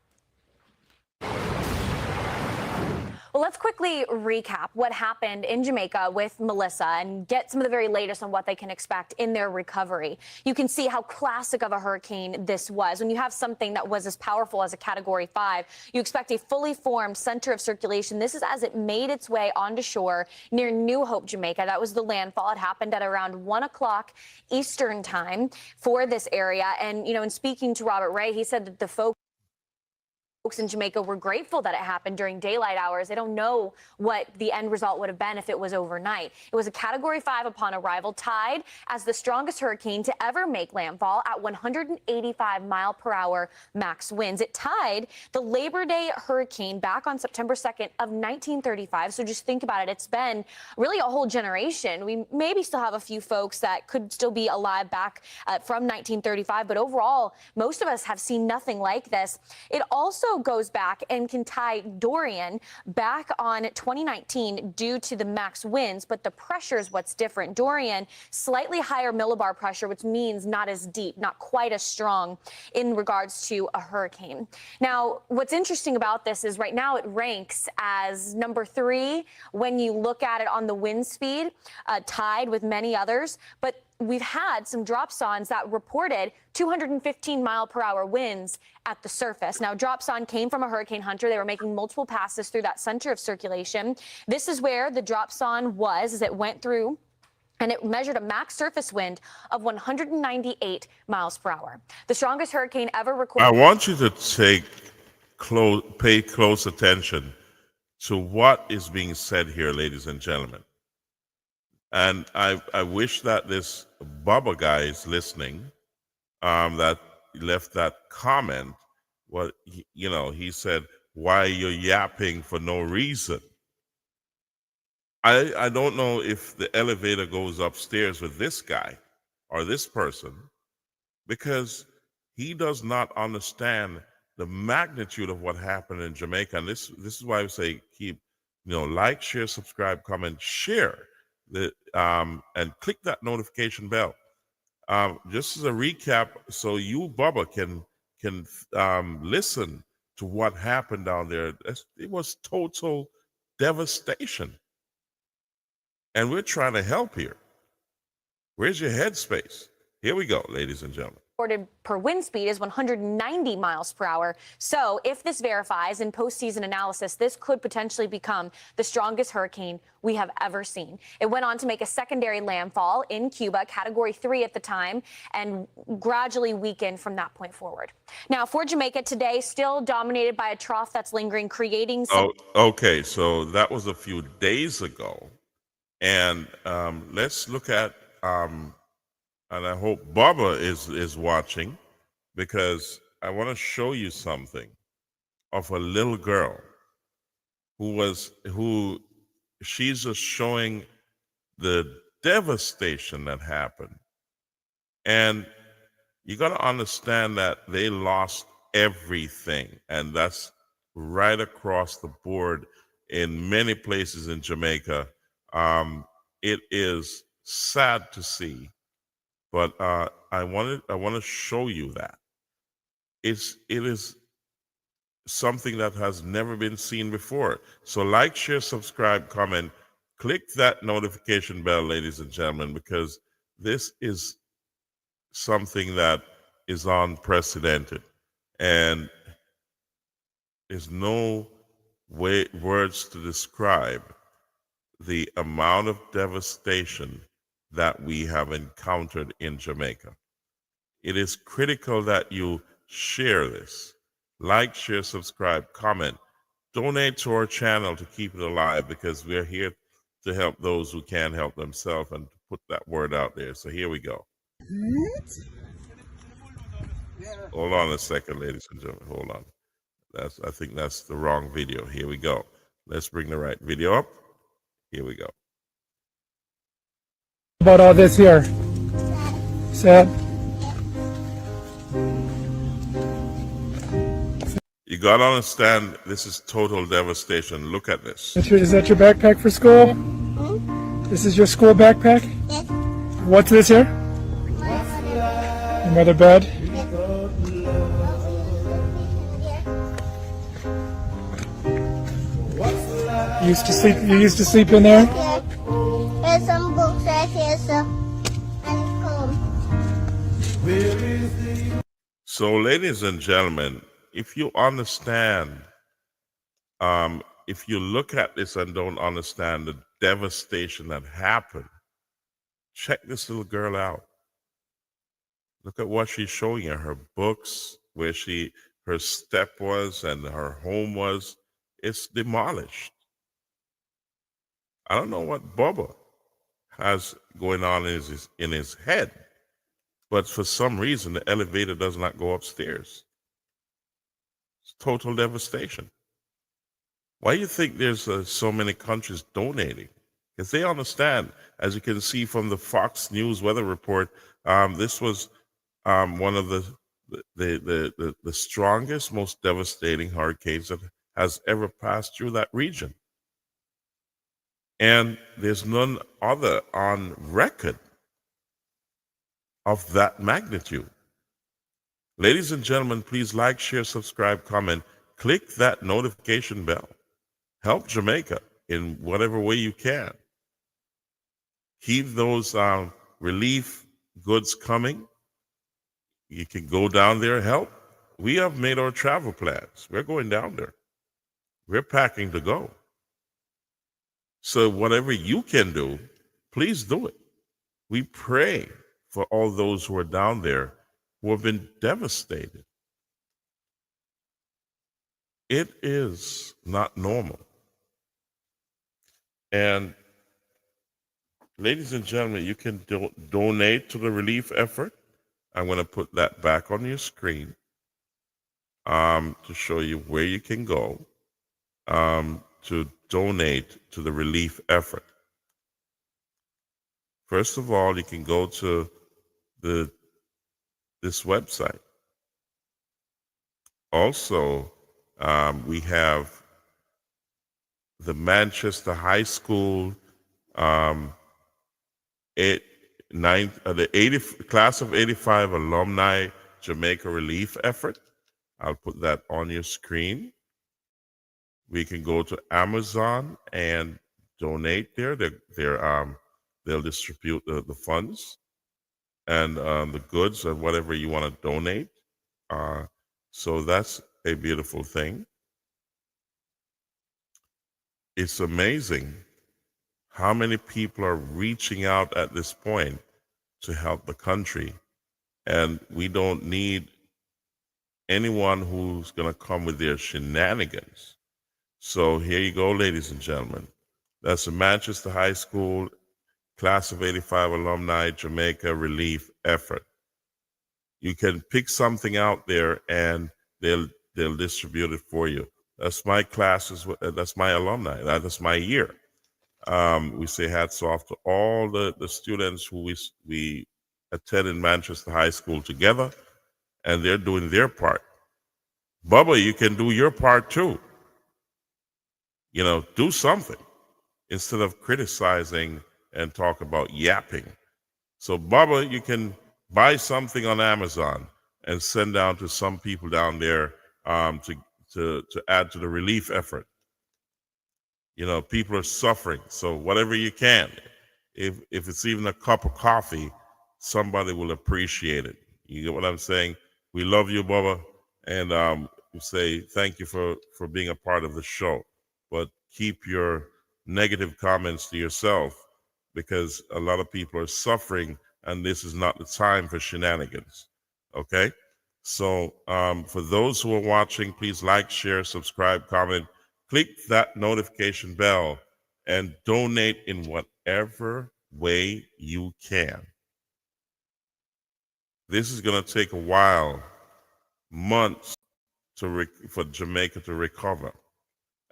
Well, let's quickly recap what happened in Jamaica with Melissa and get some of the very latest on what they can expect in their recovery. You can see how classic of a hurricane this was. When you have something that was as powerful as a Category 5, you expect a fully formed center of circulation. This is as it made its way onto shore near New Hope, Jamaica. That was the landfall. It happened at around 1 o'clock Eastern time for this area. And, you know, in speaking to Robert Ray, he said that the folks in Jamaica were grateful that it happened during daylight hours. They don't know what the end result would have been if it was overnight. It was a Category 5 upon arrival, tied as the strongest hurricane to ever make landfall at 185-mile-per-hour max winds. It tied the Labor Day hurricane back on September 2nd of 1935. So just think about it. It's been really a whole generation. We maybe still have a few folks that could still be alive back from 1935, but overall, most of us have seen nothing like this. It also goes back and can tie Dorian back on 2019 due to the max winds, but the pressure is what's different. Dorian, slightly higher millibar pressure, which means not as deep, not quite as strong in regards to a hurricane. Now, what's interesting about this is right now it ranks as number 3 when you look at it on the wind speed, tied with many others, but we've had some dropsons that reported 215-mile-per-hour winds at the surface. Now, dropson came from a hurricane hunter. They were making multiple passes through that center of circulation. This is where the dropson was as it went through, and it measured a max surface wind of 198 miles per hour. The strongest hurricane ever recorded. I want you to pay close attention to what is being said here, ladies and gentlemen. And I wish that this Bubba guy is listening, that left that comment. What he said, why you're yapping for no reason. I don't know if the elevator goes upstairs with this guy or this person, because he does not understand the magnitude of what happened in Jamaica. And this is why I say keep, like, share, subscribe, comment, share. And click that notification bell. Just as a recap, so you, Bubba, can listen to what happened down there. It was total devastation, and we're trying to help here. Where's your headspace? Here we go, ladies and gentlemen. Recorded per wind speed is 190 miles per hour. So if this verifies in postseason analysis, this could potentially become the strongest hurricane we have ever seen. It went on to make a secondary landfall in Cuba, Category 3 at the time, and gradually weakened from that point forward. Now, for Jamaica today, still dominated by a trough that's lingering, creating some... Okay, so that was a few days ago. And let's look at... and I hope Bubba is watching, because I want to show you something of a little girl who she's just showing the devastation that happened. And you got to understand that they lost everything. And that's right across the board in many places in Jamaica. It is sad to see. But I want to show you that it is something that has never been seen before. So like, share, subscribe, comment, click that notification bell, ladies and gentlemen, because This is something that is unprecedented, and there's no words to describe the amount of devastation that we have encountered in Jamaica. It is critical that you share this. Like, share, subscribe, comment, donate to our channel to keep it alive, because we're here to help those who can't help themselves and to put that word out there. So here we go. Hold on a second, ladies and gentlemen. Hold on. I think that's the wrong video. Here we go. Let's bring the right video up. Here we go. About all this here. Sad. You gotta understand, this is total devastation. Look at this. Is that your backpack for school? This is your school backpack? Yes. What's this here? Another bed? You used to sleep in there? There's some books right here, so and come. So, ladies and gentlemen, if you understand, if you look at this and don't understand the devastation that happened, check this little girl out. Look at what she's showing you, her books, where her step was and her home was. It's demolished. I don't know what Bubba has going on in his head, but for some reason, the elevator does not go upstairs. It's total devastation. Why do you think there's so many countries donating? Because they understand, as you can see from the Fox News weather report, this was one of the strongest, most devastating hurricanes that has ever passed through that region. And there's none other on record of that magnitude. Ladies and gentlemen, please like, share, subscribe, comment, click that notification bell. Help Jamaica in whatever way you can. Keep those relief goods coming. You can go down there and help. We have made our travel plans. We're going down there. We're packing to go. So whatever you can do, please do it. We pray for all those who are down there who have been devastated. It is not normal. And ladies and gentlemen, you can donate to the relief effort. I'm going to put that back on your screen to show you where you can go to donate to the relief effort. First of all, you can go to this website. Also, we have the Manchester High School the class of 85 alumni Jamaica relief effort. I'll put that on your screen. We can go to Amazon and donate there. They'll distribute the funds and the goods and whatever you want to donate. So that's a beautiful thing. It's amazing how many people are reaching out at this point to help the country. And we don't need anyone who's going to come with their shenanigans. So here you go, ladies and gentlemen. That's the Manchester High School Class of 85 Alumni Jamaica Relief Effort. You can pick something out there and they'll distribute it for you. That's my classes, that's my alumni, that's my year. We say hats off to all the students who we attended Manchester High School together, and they're doing their part. Bubba, you can do your part too. You know, do something instead of criticizing and talk about yapping. So Bubba, you can buy something on Amazon and send down to some people down there to add to the relief effort. You know, people are suffering. So whatever you can, if it's even a cup of coffee, somebody will appreciate it. You get what I'm saying? We love you, Bubba, and we say thank you for being a part of the show. But keep your negative comments to yourself, because a lot of people are suffering, and this is not the time for shenanigans. Okay? So for those who are watching, please like, share, subscribe, comment, click that notification bell, and donate in whatever way you can. This is going to take a while, months, for Jamaica to recover.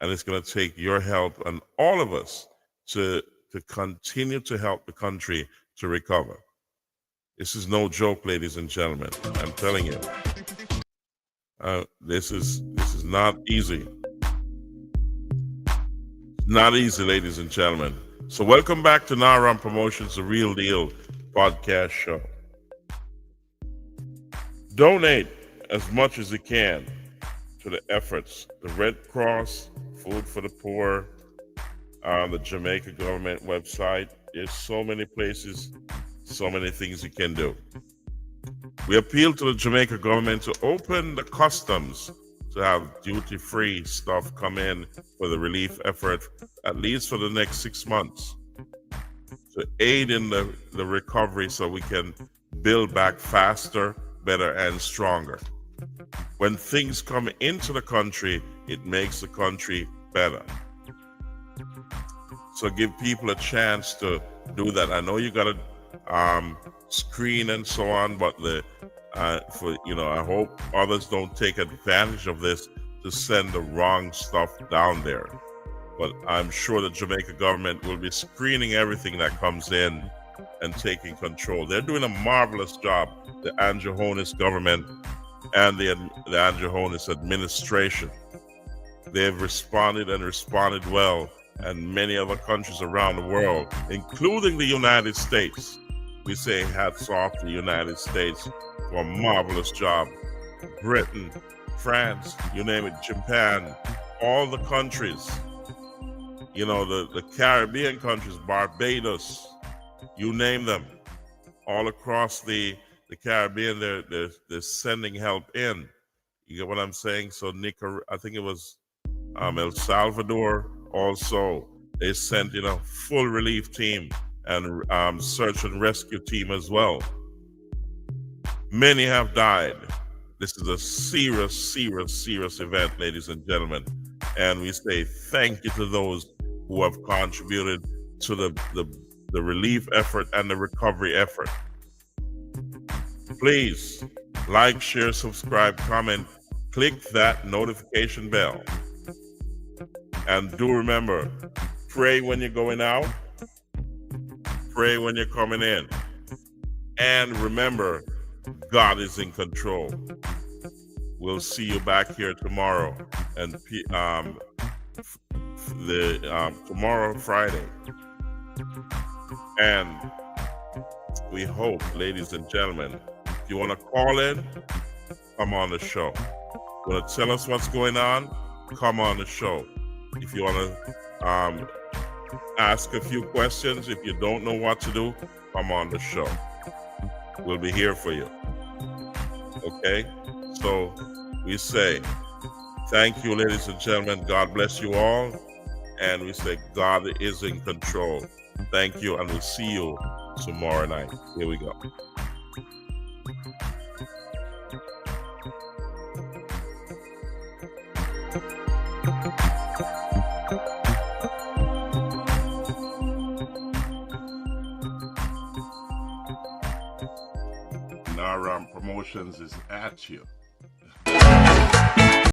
And it's going to take your help and all of us to continue to help the country to recover. This is no joke, ladies and gentlemen. I'm telling you. This is not easy. Not easy, ladies and gentlemen. So welcome back to Naram Promotions, The Real Deal podcast show. Donate as much as you can to the efforts. The Red Cross, Food for the Poor, the Jamaica government website. There's so many places, so many things you can do. We appeal to the Jamaica government to open the customs to have duty-free stuff come in for the relief effort, at least for the next 6 months, to aid in the recovery so we can build back faster, better, and stronger. When things come into the country, it makes the country better. So give people a chance to do that. I know you got to screen and so on, but I hope others don't take advantage of this to send the wrong stuff down there. But I'm sure the Jamaica government will be screening everything that comes in and taking control. They're doing a marvelous job, the Andrew Holness government and the Andrew Holness administration. They've responded well, and many other countries around the world, including the United States. We say hats off to the United States for a marvelous job. Britain, France, you name it, Japan, all the countries, the Caribbean countries, Barbados, you name them, all across the Caribbean, they're sending help in. You get what I'm saying? So I think it was El Salvador also, they sent in a full relief team and search and rescue team as well. Many have died. This is a serious event, ladies and gentlemen. And we say thank you to those who have contributed to the relief effort and the recovery effort. Please like, share, subscribe, comment, click that notification bell. And do remember, pray when you're going out, pray when you're coming in. And remember, God is in control. We'll see you back here tomorrow, and tomorrow, Friday. And we hope, ladies and gentlemen, if you want to call in, come on the show. You want to tell us what's going on, come on the show. If you want to ask a few questions, if you don't know what to do, come on the show. We'll be here for you. Okay? So we say thank you, ladies and gentlemen. God bless you all. And we say God is in control. Thank you, and we'll see you tomorrow night. Here we go. Naram Promotions is at you.